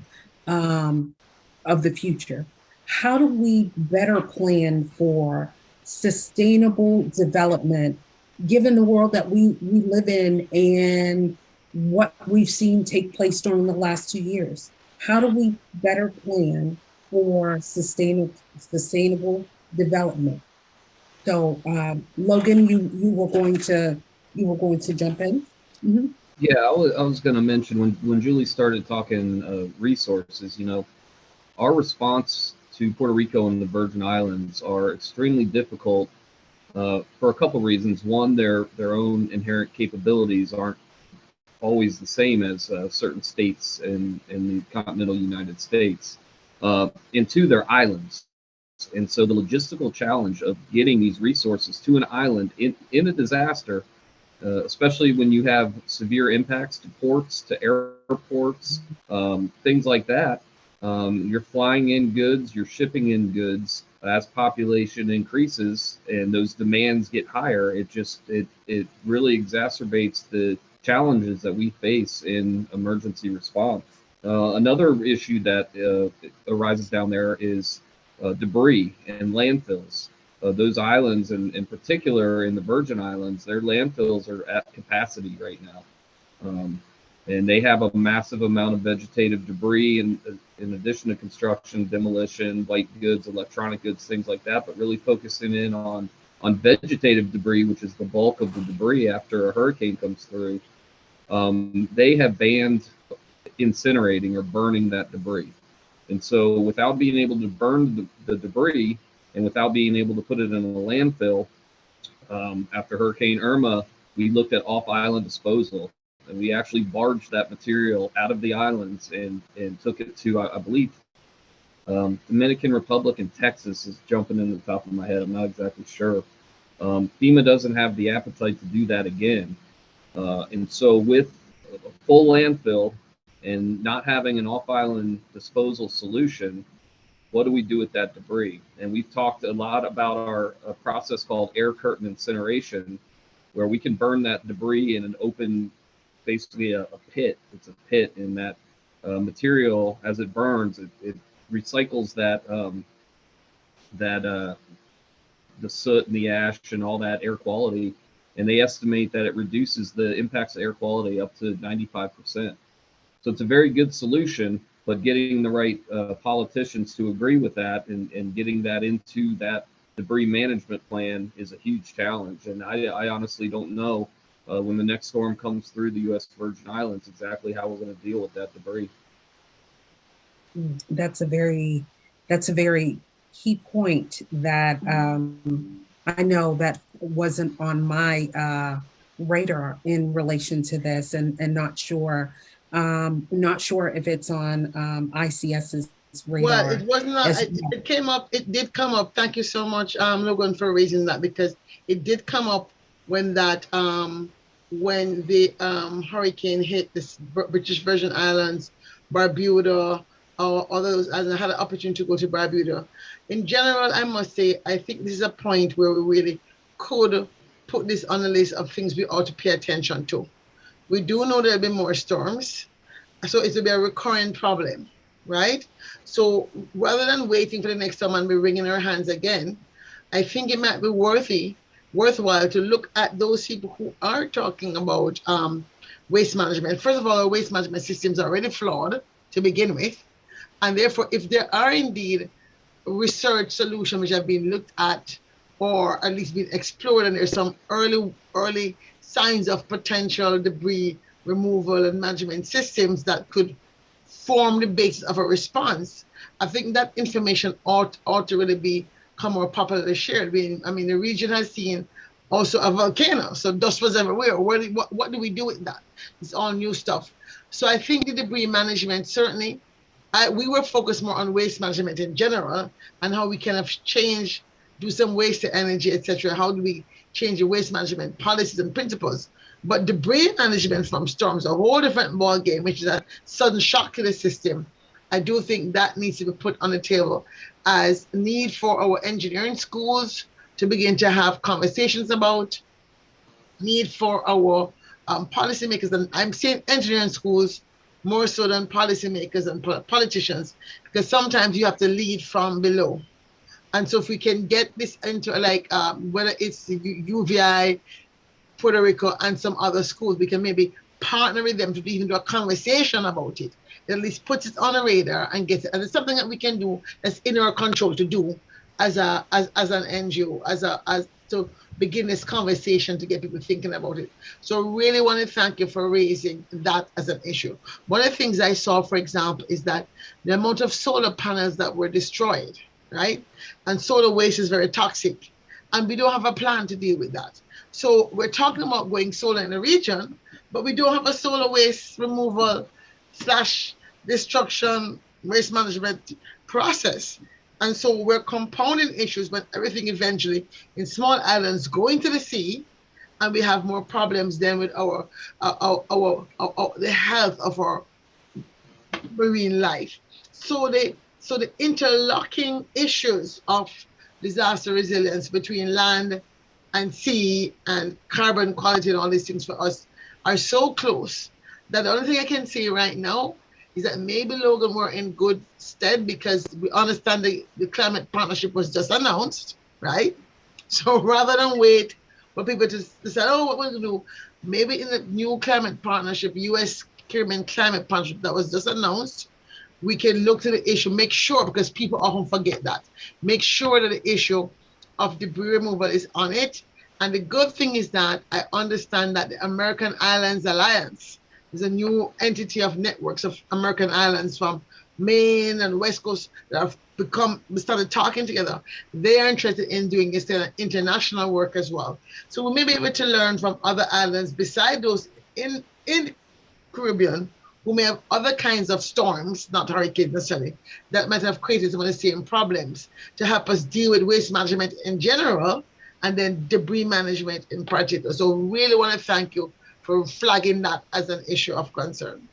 the future. How do we better plan for sustainable development, given the world that we live in and what we've seen take place during the last 2 years? How do we better plan for sustainable development? So, Logan, you were going to jump in. Mm-hmm. Yeah, I was going to mention when Julie started talking resources, our response to Puerto Rico and the Virgin Islands are extremely difficult for a couple reasons. One, their own inherent capabilities aren't always the same as certain states in the continental United States. And two, they're islands. And so the logistical challenge of getting these resources to an island in a disaster, especially when you have severe impacts to ports, to airports, things like that. You're flying in goods, you're shipping in goods. As population increases and those demands get higher, it really exacerbates the challenges that we face in emergency response. Another issue that arises down there is debris and landfills. Those islands, and in particular in the Virgin Islands, their landfills are at capacity right now. And they have a massive amount of vegetative debris, and in addition to construction, demolition, white goods, electronic goods, things like that, but really focusing in on vegetative debris, which is the bulk of the debris after a hurricane comes through. They have banned incinerating or burning that debris. And so without being able to burn the debris and without being able to put it in a landfill, after Hurricane Irma, we looked at off-island disposal. And we actually barged that material out of the islands and took it to, I believe, Dominican Republic and Texas is jumping in the top of my head. I'm not exactly sure. FEMA doesn't have the appetite to do that again. And so with a full landfill and not having an off-island disposal solution, what do we do with that debris? And we've talked a lot about our process called air curtain incineration, where we can burn that debris in an open, basically a pit. It's a pit, and that material, as it burns, it recycles the soot and the ash and all that air quality, and they estimate that it reduces the impacts of air quality up to 95%. So it's a very good solution, but getting the right politicians to agree with that and getting that into that debris management plan is a huge challenge. And I honestly don't know when the next storm comes through the U.S. Virgin Islands exactly how we're going to deal with that debris. That's a very key point that I know that wasn't on my radar in relation to this, and not sure if it's on ICS's radar. Well, it was not. It came up. It did come up. Thank you so much, Logan, for raising that, because it did come up when that when the hurricane hit the British Virgin Islands, Barbuda, or others, and I had an opportunity to go to Barbuda. In general, I must say, I think this is a point where we really could put this on the list of things we ought to pay attention to. We do know there'll be more storms, so it will be a recurring problem, right? So rather than waiting for the next storm and be wringing our hands again, I think it might be worthwhile to look at those people who are talking about waste management. First of all, our waste management systems are already flawed to begin with. And therefore, if there are indeed research solutions which have been looked at or at least been explored, and there's some early signs of potential debris removal and management systems that could form the basis of a response, I think that information ought to really become more popularly shared. I mean, the region has seen also a volcano, so dust was everywhere. What do we do with that? It's all new stuff. So I think the debris management, certainly, we were focused more on waste management in general and how we kind of change, do some waste to energy, etc. How do we change the waste management policies and principles? But debris management from storms, a whole different ball game, which is a sudden shock to the system. I do think that needs to be put on the table as need for our engineering schools to begin to have conversations about, need for our policymakers, and I'm saying engineering schools more so than policymakers and politicians, because sometimes you have to lead from below. And so if we can get this into like, whether it's UVI, Puerto Rico, and some other schools, we can maybe partner with them to even do a conversation about it. At least put it on a radar and get it. And it's something that we can do that's in our control to do as an NGO, as to begin this conversation to get people thinking about it. So really want to thank you for raising that as an issue. One of the things I saw, for example, is that the amount of solar panels that were destroyed, right? And solar waste is very toxic. And we don't have a plan to deal with that. So we're talking about going solar in the region, but we don't have a solar waste removal / destruction waste management process. And so we're compounding issues when everything eventually in small islands going to the sea, and we have more problems then with our the health of our marine life. So the interlocking issues of disaster resilience between land and sea and carbon quality and all these things for us are so close that the only thing I can say right now is that maybe, Logan, we're in good stead because we understand the climate partnership was just announced, right? So rather than wait for people to say, oh, what we're going to do, maybe in the new climate partnership, US Caribbean climate partnership that was just announced, we can look to the issue, make sure, because people often forget that, make sure that the issue of debris removal is on it. And the good thing is that I understand that the American Islands Alliance is a new entity of networks of American islands from Maine and West Coast that have we started talking together. They are interested in doing this international work as well. So we may be able to learn from other islands beside those in Caribbean who may have other kinds of storms, not hurricanes necessarily, that might have created some of the same problems to help us deal with waste management in general and then debris management in particular. So really want to thank you for flagging that as an issue of concern.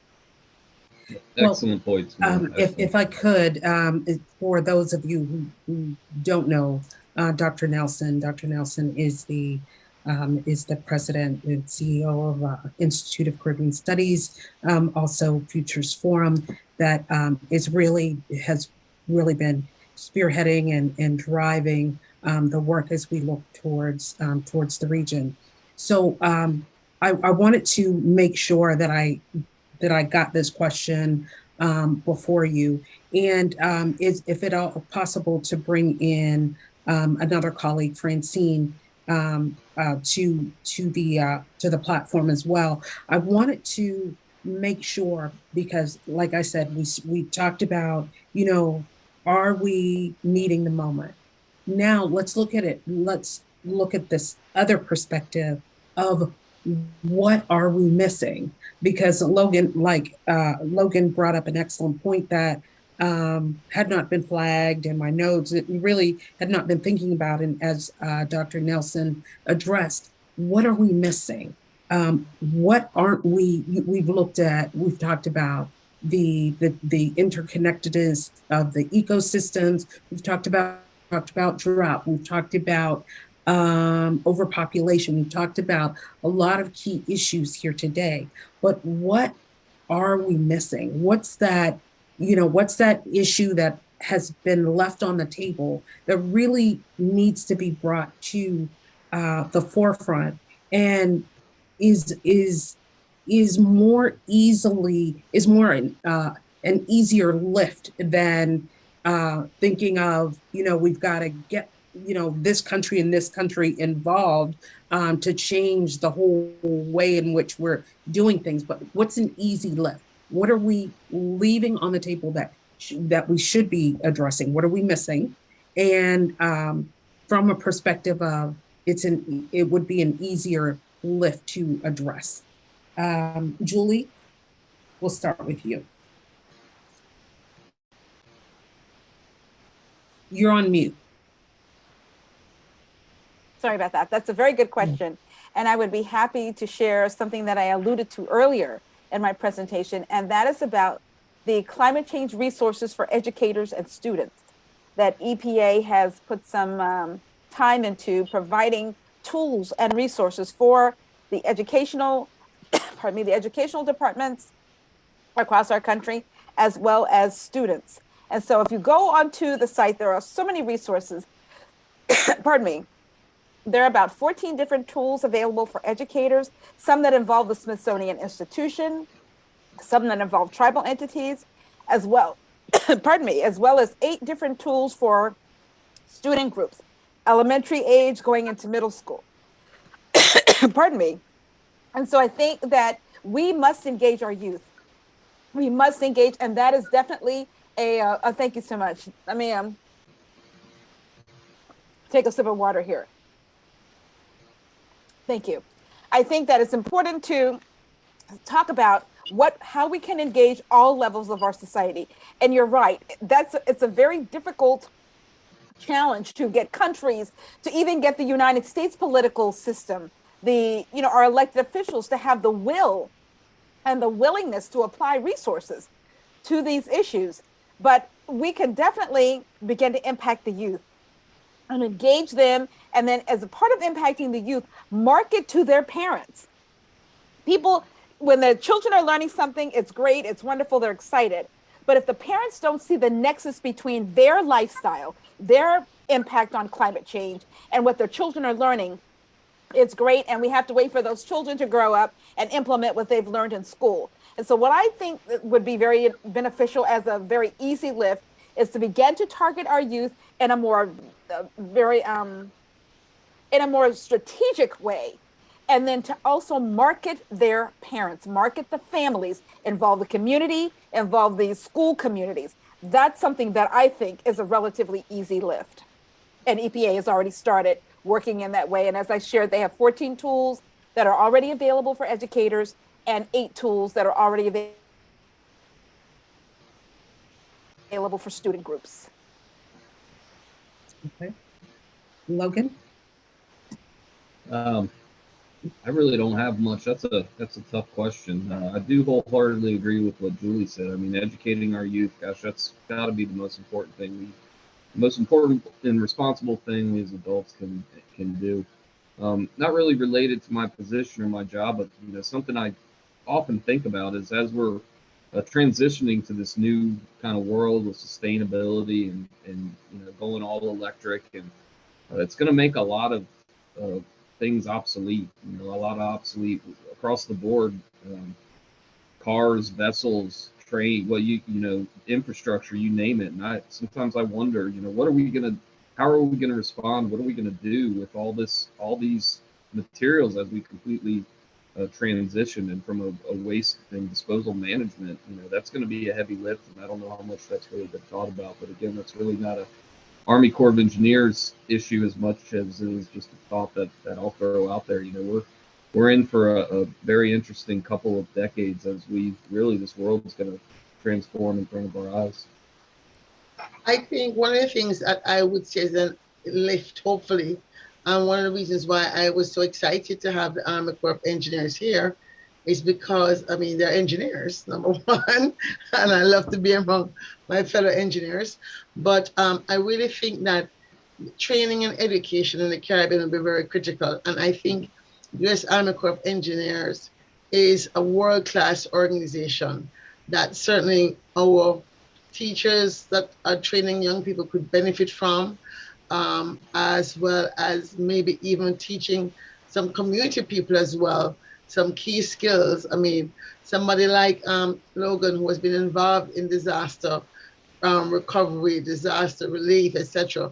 Excellent points. If I could, for those of you who don't know, Dr. Nelson is the president and CEO of Institute of Caribbean Studies, also Futures Forum, that has really been spearheading and driving the work as we look towards the region. So I wanted to make sure that I got this question before you, and if at all possible to bring in another colleague, Francine, to the platform as well. I wanted to make sure, because like I said, we talked about, are we meeting the moment? Now let's look at it. Let's look at this other perspective of what are we missing? Because Logan brought up an excellent point that had not been flagged in my notes. It really had not been thinking about, and as Dr. Nelson addressed, what are we missing? What aren't we? We've talked about the interconnectedness of the ecosystems. We've talked about drought. We've talked about overpopulation. We've talked about a lot of key issues here today. But what are we missing? What's that issue that has been left on the table that really needs to be brought to the forefront and is more an easier lift than thinking of, we've got to get this country and this country involved to change the whole way in which we're doing things. But what's an easy lift? What are we leaving on the table that we should be addressing? What are we missing? And from a perspective of it would be an easier lift to address. Julie? we'll start with you. You're on mute. Sorry about that. That's a very good question. And I would be happy to share something that I alluded to earlier in my presentation, and that is about the climate change resources for educators and students that EPA has put some time into providing tools and resources for the educational, the educational departments across our country, as well as students. And so if you go onto the site, there are so many resources, pardon me. There are about 14 different tools available for educators, some that involve the Smithsonian Institution, some that involve tribal entities, as well, pardon me, as well as 8 different tools for student groups, elementary age going into middle school. Pardon me. And so I think that we must engage our youth. We must engage, and that is definitely a thank you so much. Let me take a sip of water here. Thank you. I think that it's important to talk about how we can engage all levels of our society. And you're right, it's a very difficult challenge to get countries, to even get the United States political system, our elected officials to have the will and the willingness to apply resources to these issues. But we can definitely begin to impact the youth and engage them. And then as a part of impacting the youth, market to their parents. People, when the children are learning something, it's great, it's wonderful, they're excited. But if the parents don't see the nexus between their lifestyle, their impact on climate change, and what their children are learning, it's great. And we have to wait for those children to grow up and implement what they've learned in school. And so what I think would be very beneficial as a very easy lift is to begin to target our youth in a more strategic way. And then to also market their parents, market the families, involve the community, involve the school communities. That's something that I think is a relatively easy lift. And EPA has already started working in that way. And as I shared, they have 14 tools that are already available for educators and 8 tools that are already available for student groups. Okay. Logan? I really don't have much. That's a tough question. I do wholeheartedly agree with what Julie said. I mean, educating our youth, gosh, that's got to be the most important thing. The most important and responsible thing we as adults can do. Not really related to my position or my job, but something I often think about is as we're transitioning to this new kind of world with sustainability and going all electric, and it's going to make a lot of things obsolete. A lot of obsolete across the board. Cars, vessels, train, infrastructure, you name it. And sometimes I wonder, how are we gonna respond? What are we gonna do with all these materials as we completely transition and from a waste and disposal management? That's going to be a heavy lift, and I don't know how much that's really been thought about. But again, that's really not a Army Corps of Engineers issue as much as it is just a thought that I'll throw out there. We're in for a very interesting couple of decades as this world is going to transform in front of our eyes. I think one of the things that I would say is a lift, hopefully, and one of the reasons why I was so excited to have the Army Corps of Engineers here is because, they're engineers, number one, and I love to be among my fellow engineers. But I really think that training and education in the Caribbean will be very critical. And I think U.S. Army Corps of Engineers is a world-class organization that certainly our teachers that are training young people could benefit from, as well as maybe even teaching some community people as well some key skills. Somebody like Logan, who has been involved in disaster recovery, disaster relief, etc.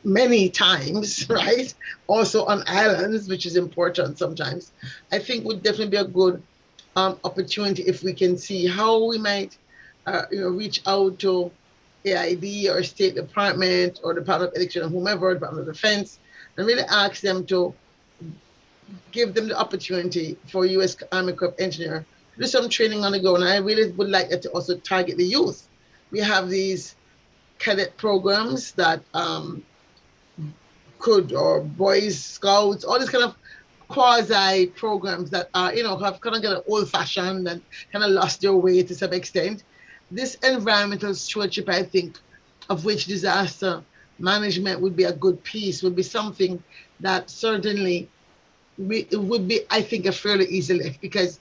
Many times, right? Also on islands, which is important sometimes. I think would definitely be a good opportunity if we can see how we might reach out to AID or State Department or Department of Education or whomever, Department of Defense, and really ask them to give them the opportunity for U.S. Army Corps of Engineers do some training on the go. And I really would like it to also target the youth. We have these cadet programs that or Boys Scouts, all these kind of quasi programs that are, have kind of got old fashioned and kind of lost their way to some extent. This environmental stewardship, I think, of which disaster management would be a good piece, would be something that certainly it would be, I think, a fairly easy lift, because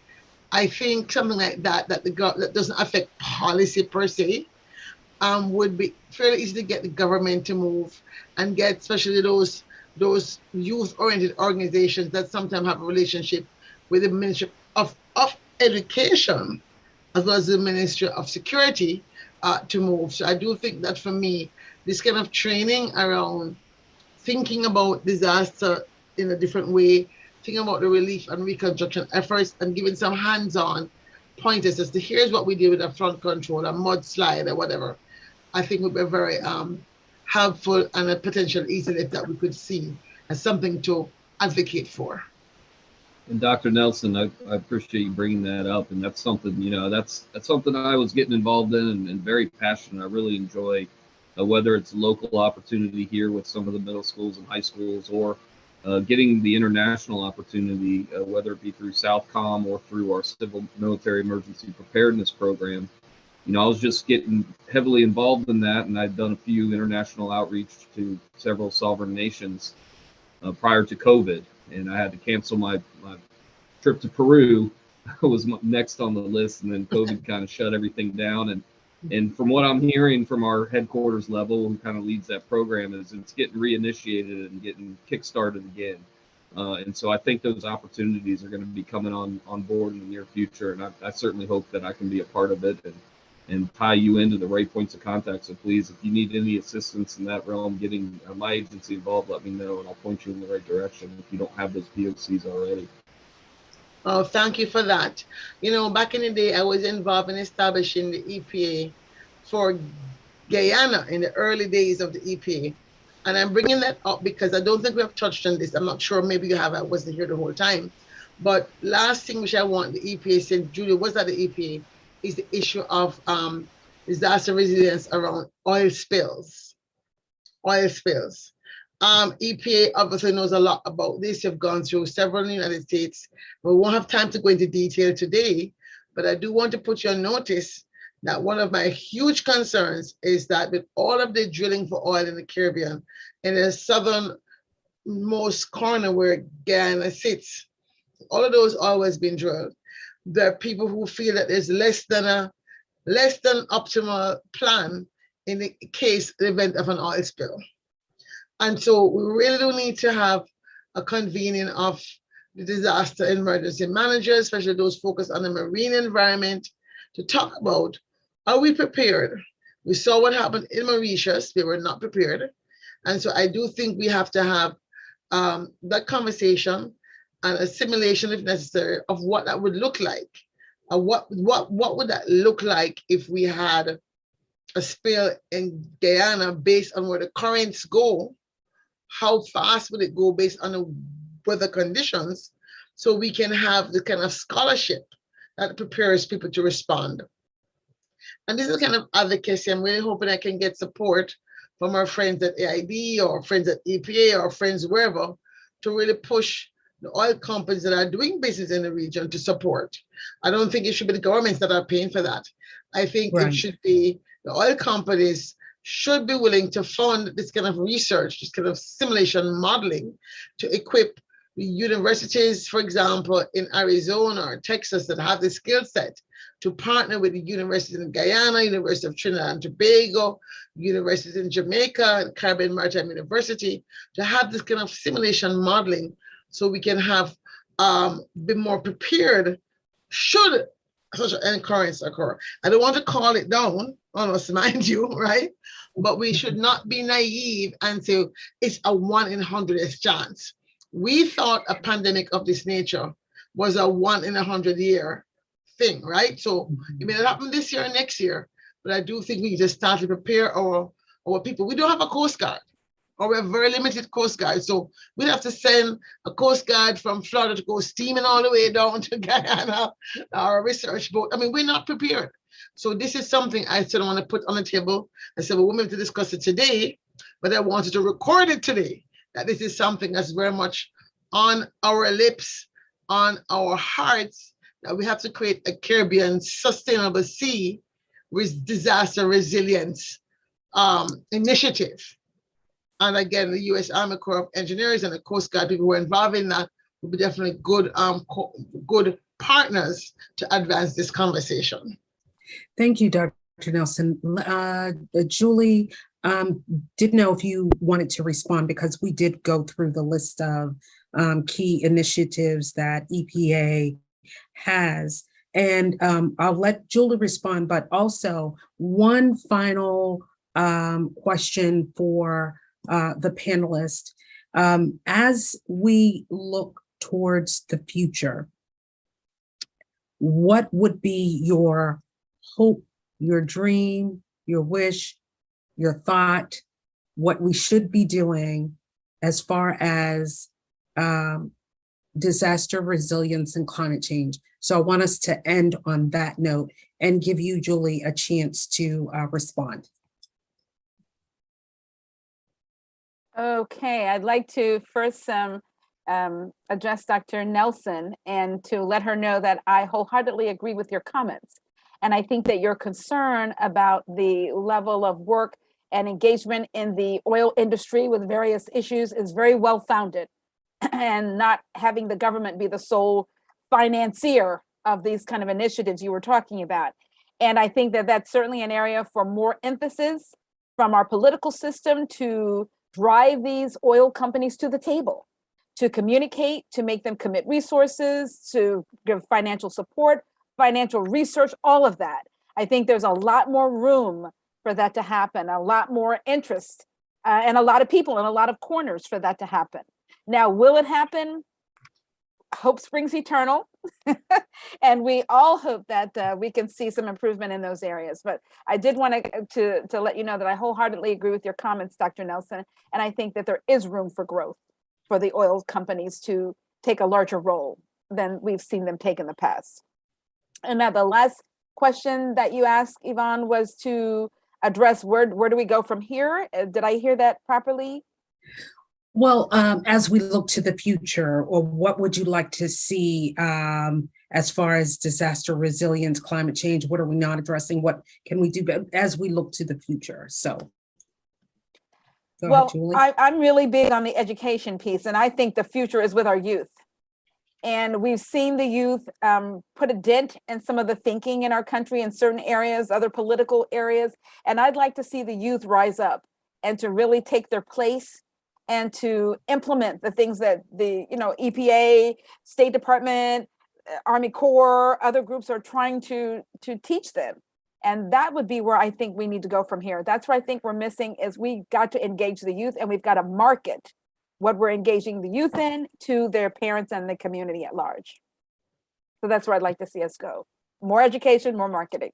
I think something like that that doesn't affect policy per se, would be fairly easy to get the government to move and get, especially those youth-oriented organizations that sometimes have a relationship with the Ministry of Education as well as the Ministry of Security to move. So I do think that for me, this kind of training around thinking about disaster in a different way, thinking about the relief and reconstruction efforts, and giving some hands-on pointers as to here's what we do with a flood control, a mudslide, or whatever, I think would be very helpful and a potential easy lift that we could see as something to advocate for. And Dr. Nelson, I appreciate you bringing that up, and that's something, that's something I was getting involved in and very passionate. I really enjoy whether it's a local opportunity here with some of the middle schools and high schools, or getting the international opportunity, whether it be through SouthCom or through our Civil Military Emergency Preparedness program. I was just getting heavily involved in that, and I'd done a few international outreach to several sovereign nations prior to COVID, and I had to cancel my trip to Peru. Was next on the list, and then COVID kind of shut everything down. And from what I'm hearing from our headquarters level, who kind of leads that program, is it's getting reinitiated and getting kickstarted again. And so I think those opportunities are going to be coming on board in the near future, and I certainly hope that I can be a part of it and tie you into the right points of contact. So please, if you need any assistance in that realm, getting my agency involved, let me know, and I'll point you in the right direction if you don't have those POCs already. Oh, thank you for that. Back in the day, I was involved in establishing the EPA for Guyana in the early days of the EPA. And I'm bringing that up because I don't think we have touched on this. I'm not sure, maybe you have, I wasn't here the whole time. But last thing which I want the EPA, since Julie was at the EPA, is the issue of disaster resilience around oil spills. Oil spills. EPA obviously knows a lot about this. You've gone through several in the United States. We won't have time to go into detail today, but I do want to put you on notice that one of my huge concerns is that with all of the drilling for oil in the Caribbean, in the southernmost corner where Guyana sits, all of those oil has been drilled. There are people who feel that there's less than optimal plan in the event of an oil spill. And so we really do need to have a convening of the disaster emergency managers, especially those focused on the marine environment, to talk about, are we prepared? We saw what happened in Mauritius. They were not prepared. And so I do think we have to have that conversation and a simulation, if necessary, of what that would look like. What would that look like if we had a spill in Guyana based on where the currents go? How fast would it go based on the weather conditions, so we can have the kind of scholarship that prepares people to respond? And this is the kind of advocacy I'm really hoping I can get support from our friends at AID or friends at EPA or friends wherever to really push the oil companies that are doing business in the region to support. I don't think it should be the governments that are paying for that. I think It should be the oil companies should be willing to fund this kind of research, this kind of simulation modeling, to equip the universities, for example, in Arizona or Texas that have the skill set to partner with the universities in Guyana, University of Trinidad and Tobago, universities in Jamaica, Caribbean Maritime University, to have this kind of simulation modeling so we can have be more prepared should such an occurrence occur. I don't want to call it down on us, mind you, right? But we should not be naive and say it's a 1 in 100th chance. We thought a pandemic of this nature was a 1 in 100-year thing, right? So it may not happen this year or next year, but I do think we need to start to prepare our people. We don't have a Coast Guard. or we're very limited Coast Guard. So we'd have to send a Coast Guard from Florida to go steaming all the way down to Guyana, or a research boat. I mean, we're not prepared. So this is something I still want to put on the table. I said, well, we're going to discuss it today, but I wanted to record it today, that this is something that's very much on our lips, on our hearts, that we have to create a Caribbean sustainable sea with disaster resilience initiative. And again, the U.S. Army Corps of Engineers and the Coast Guard people who are involved in that will be definitely good, good partners to advance this conversation. Thank you, Dr. Nelson. Julie, didn't know if you wanted to respond, because we did go through the list of key initiatives that EPA has. And I'll let Julie respond, but also one final question for the panelists. As we look towards the future, what would be your hope, your dream, your wish, your thought, what we should be doing as far as disaster resilience and climate change? So I want us to end on that note and give you, Julie, a chance to respond. Okay, I'd like to first address Dr. Nelson and to let her know that I wholeheartedly agree with your comments. And I think that your concern about the level of work and engagement in the oil industry with various issues is very well founded, and not having the government be the sole financier of these kind of initiatives you were talking about. And I think that that's certainly an area for more emphasis from our political system to drive these oil companies to the table, to communicate, to make them commit resources, to give financial support, financial research, all of that. I think there's a lot more room for that to happen, a lot more interest, and a lot of people in a lot of corners for that to happen. Now, will it happen? Hope springs eternal. And we all hope that we can see some improvement in those areas. But I did want to let you know that I wholeheartedly agree with your comments, Dr. Nelson. And I think that there is room for growth for the oil companies to take a larger role than we've seen them take in the past. And now the last question that you asked, Yvonne, was to address where do we go from here? Did I hear that properly? Well, as we look to the future, or what would you like to see as far as disaster resilience, climate change? What are we not addressing? What can we do as we look to the future? So, well, I'm really big on the education piece, and I think the future is with our youth. And we've seen the youth put a dent in some of the thinking in our country in certain areas, other political areas. And I'd like to see the youth rise up and to really take their place and to implement the things that the EPA, State Department, Army Corps, other groups are trying to teach them. And that would be where I think we need to go from here. That's where I think we're missing, is we got to engage the youth, and we've got to market what we're engaging the youth in to their parents and the community at large. So that's where I'd like to see us go. More education, more marketing.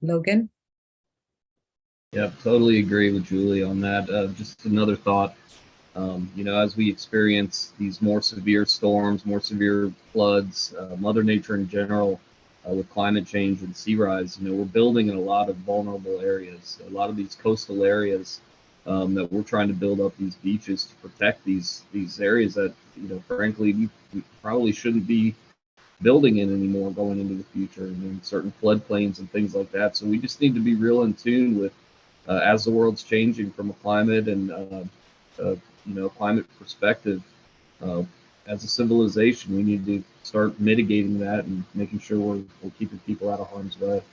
Logan? Yep, totally agree with Julie on that. Just another thought. As we experience these more severe storms, more severe floods, Mother Nature in general, with climate change and sea rise, we're building in a lot of vulnerable areas, a lot of these coastal areas that we're trying to build up these beaches to protect these areas that, frankly, we probably shouldn't be building in anymore going into the future, certain floodplains and things like that. So we just need to be real in tune with, as the world's changing from a climate and climate perspective, as a civilization, we need to start mitigating that and making sure we're keeping people out of harm's way.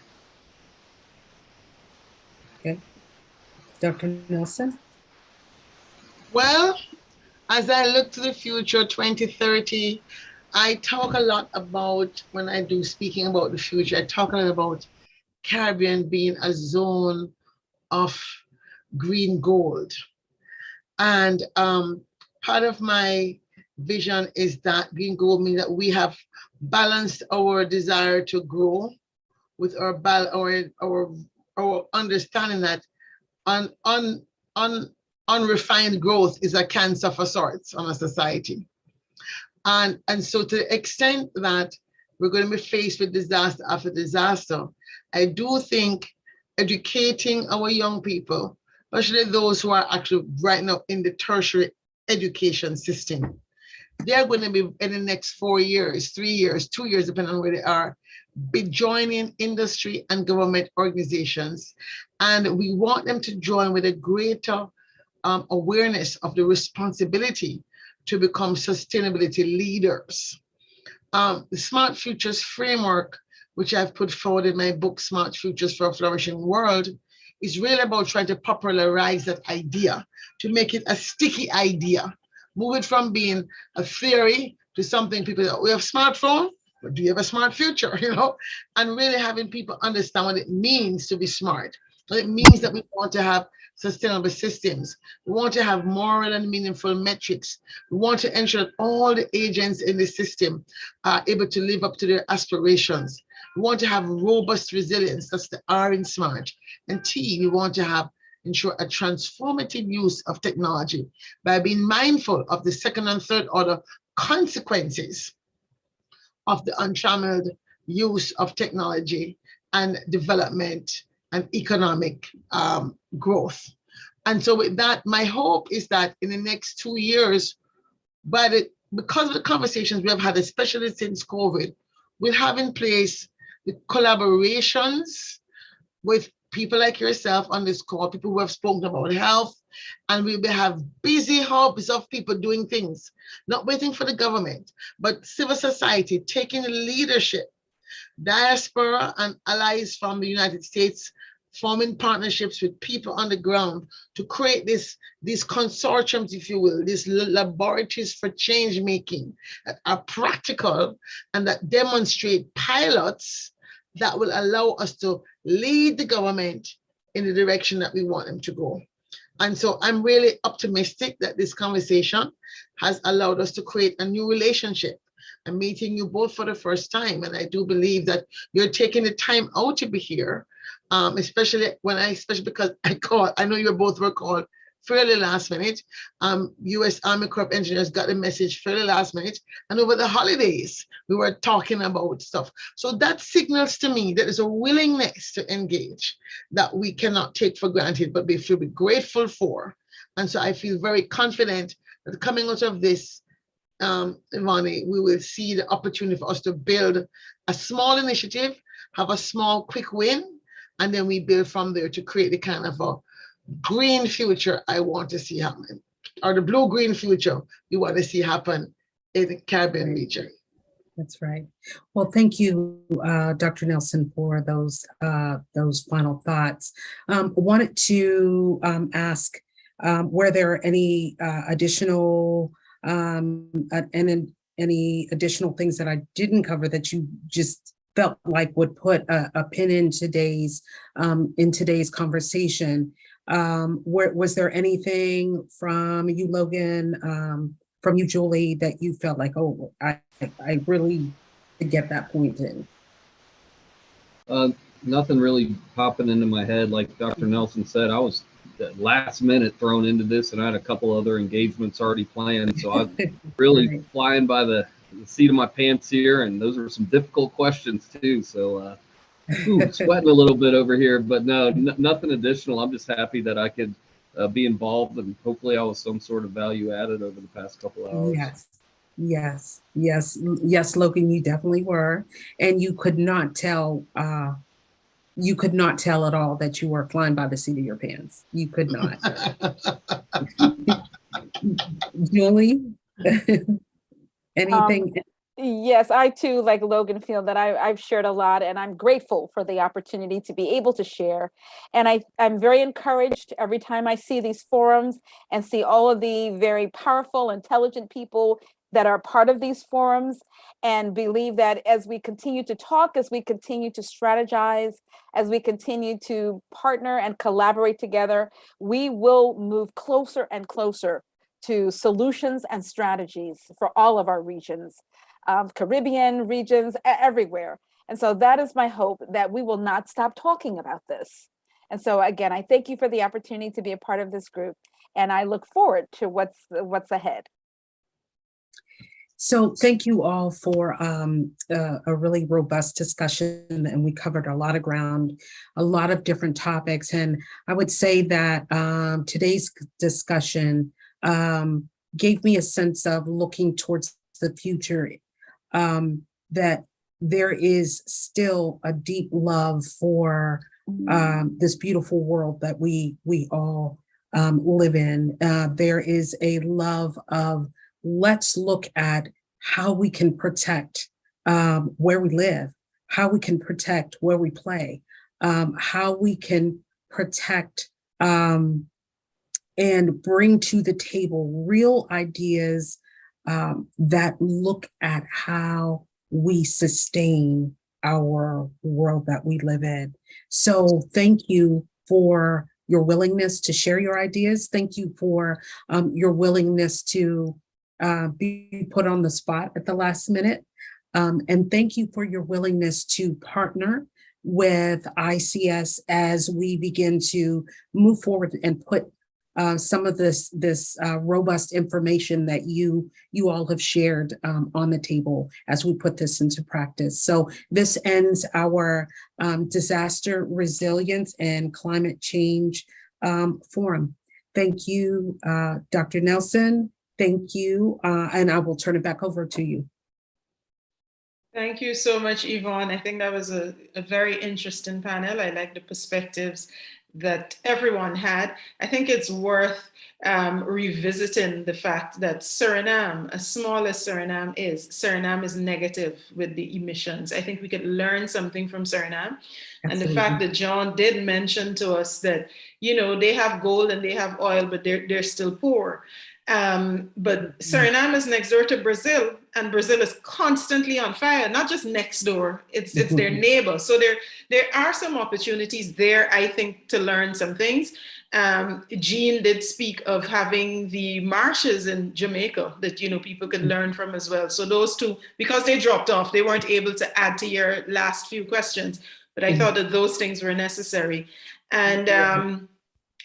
Okay. Dr. Nelson? Well, as I look to the future, 2030, I talk a lot about, when I do speaking about the future, I talk a lot about Caribbean being a zone of green gold. And part of my vision is that green gold means that we have balanced our desire to grow with our understanding that unrefined growth is a cancer for sorts on a society. And so to the extent that we're going to be faced with disaster after disaster, I do think educating our young people, especially those who are actually right now in the tertiary education system, they're going to be in the next 4 years, 3 years, 2 years, depending on where they are, be joining industry and government organizations. And we want them to join with a greater awareness of the responsibility to become sustainability leaders. The Smart Futures framework, which I've put forward in my book, Smart Futures for a Flourishing World, is really about trying to popularize that idea, to make it a sticky idea, move it from being a theory to something people say, we have smartphone, but do you have a smart future, and really having people understand what it means to be smart. It means that we want to have sustainable systems. We want to have moral and meaningful metrics. We want to ensure that all the agents in the system are able to live up to their aspirations. We want to have robust resilience. That's the R in SMART. And T, we want to ensure a transformative use of technology by being mindful of the second and third order consequences of the untrammeled use of technology and development and economic growth. And so with that, my hope is that in the next 2 years, because of the conversations we have had, especially since COVID, we'll have in place the collaborations with people like yourself on this call, people who have spoken about health, and we will have busy hubs of people doing things, not waiting for the government, but civil society taking leadership, diaspora and allies from the United States, forming partnerships with people on the ground to create these consortiums, if you will, these laboratories for change making that are practical and that demonstrate pilots that will allow us to lead the government in the direction that we want them to go. And so I'm really optimistic that this conversation has allowed us to create a new relationship. I'm meeting you both for the first time, and I do believe that you're taking the time out to be here, especially because I know you both were called fairly last minute. U.S. Army Corps of Engineers got the message fairly last minute, and over the holidays we were talking about stuff. So that signals to me that there's a willingness to engage that we cannot take for granted, but we feel grateful for. And so I feel very confident that coming out of this, Ivani, we will see the opportunity for us to build a small initiative, have a small quick win, and then we build from there to create the kind of a green future I want to see happen, or the blue-green future we want to see happen in the Caribbean region. That's right. Well, thank you, Dr. Nelson, for those final thoughts. Wanted to ask, were there any additional any additional things that I didn't cover that you just felt like would put a pin in today's conversation? Was there anything from you, Logan, from you, Julie, that you felt like, oh, I really did get that point in? Nothing really popping into my head. Like Dr. Nelson said, I was last minute thrown into this, and I had a couple other engagements already planned. So I'm really flying by the seat of my pants here, and those are some difficult questions too. So sweating a little bit over here, but no, nothing additional. I'm just happy that I could be involved, and hopefully I was some sort of value added over the past couple hours. Yes, Logan, you definitely were, and you could not tell. You could not tell at all that you were flying by the seat of your pants. You could not. Julie, anything? Yes, I too, like Logan, feel that I've shared a lot, and I'm grateful for the opportunity to be able to share. And I'm very encouraged every time I see these forums and see all of the very powerful, intelligent people that are part of these forums, and believe that as we continue to talk, as we continue to strategize, as we continue to partner and collaborate together, we will move closer and closer to solutions and strategies for all of our regions, Caribbean regions, everywhere. And so that is my hope, that we will not stop talking about this. And so again, I thank you for the opportunity to be a part of this group, and I look forward to what's ahead. So thank you all for a really robust discussion, and we covered a lot of ground, a lot of different topics. And I would say that today's discussion gave me a sense of looking towards the future, that there is still a deep love for this beautiful world that we all live in. There is a love of, let's look at how we can protect where we live, how we can protect where we play, how we can protect and bring to the table real ideas that look at how we sustain our world that we live in. So thank you for your willingness to share your ideas. Thank you for your willingness to be put on the spot at the last minute. And thank you for your willingness to partner with ICS as we begin to move forward and put some of this robust information that you all have shared on the table as we put this into practice. So this ends our disaster resilience and climate change forum. Thank you, Dr. Nelson. Thank you, and I will turn it back over to you. Thank you so much, Yvonne. I think that was a very interesting panel. I like the perspectives that everyone had. I think it's worth revisiting the fact that Suriname, as small as Suriname is negative with the emissions. I think we could learn something from Suriname. Absolutely. And the fact that John did mention to us that, you know, they have gold and they have oil, but they're still poor. But Suriname is next door to Brazil, and Brazil is constantly on fire, not just next door, it's their neighbor. So there are some opportunities there, I think, to learn some things. Jean did speak of having the marshes in Jamaica that, you know, people could learn from as well. So those two, because they dropped off, they weren't able to add to your last few questions, but I thought that those things were necessary. And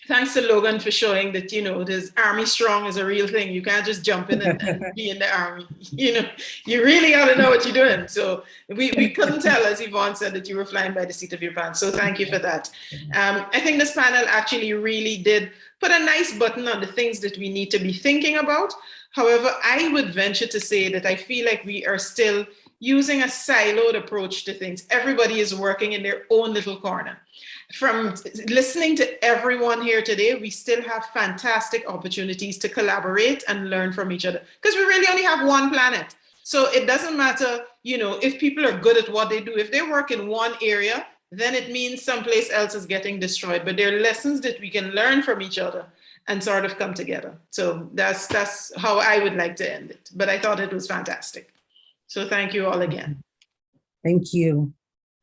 thanks to Logan for showing that, you know, this Army Strong is a real thing. You can't just jump in and be in the Army. You know, you really got to know what you're doing. So we couldn't tell, as Yvonne said, that you were flying by the seat of your pants. So thank you for that. I think this panel actually really did put a nice button on the things that we need to be thinking about. However, I would venture to say that I feel like we are still using a siloed approach to things. Everybody is working in their own little corner. From listening to everyone here today, we still have fantastic opportunities to collaborate and learn from each other, because we really only have one planet. So it doesn't matter, you know, if people are good at what they do. If they work in one area, then it means someplace else is getting destroyed. But there are lessons that we can learn from each other and sort of come together. So that's how I would like to end it. But I thought it was fantastic. So thank you all again. Thank you.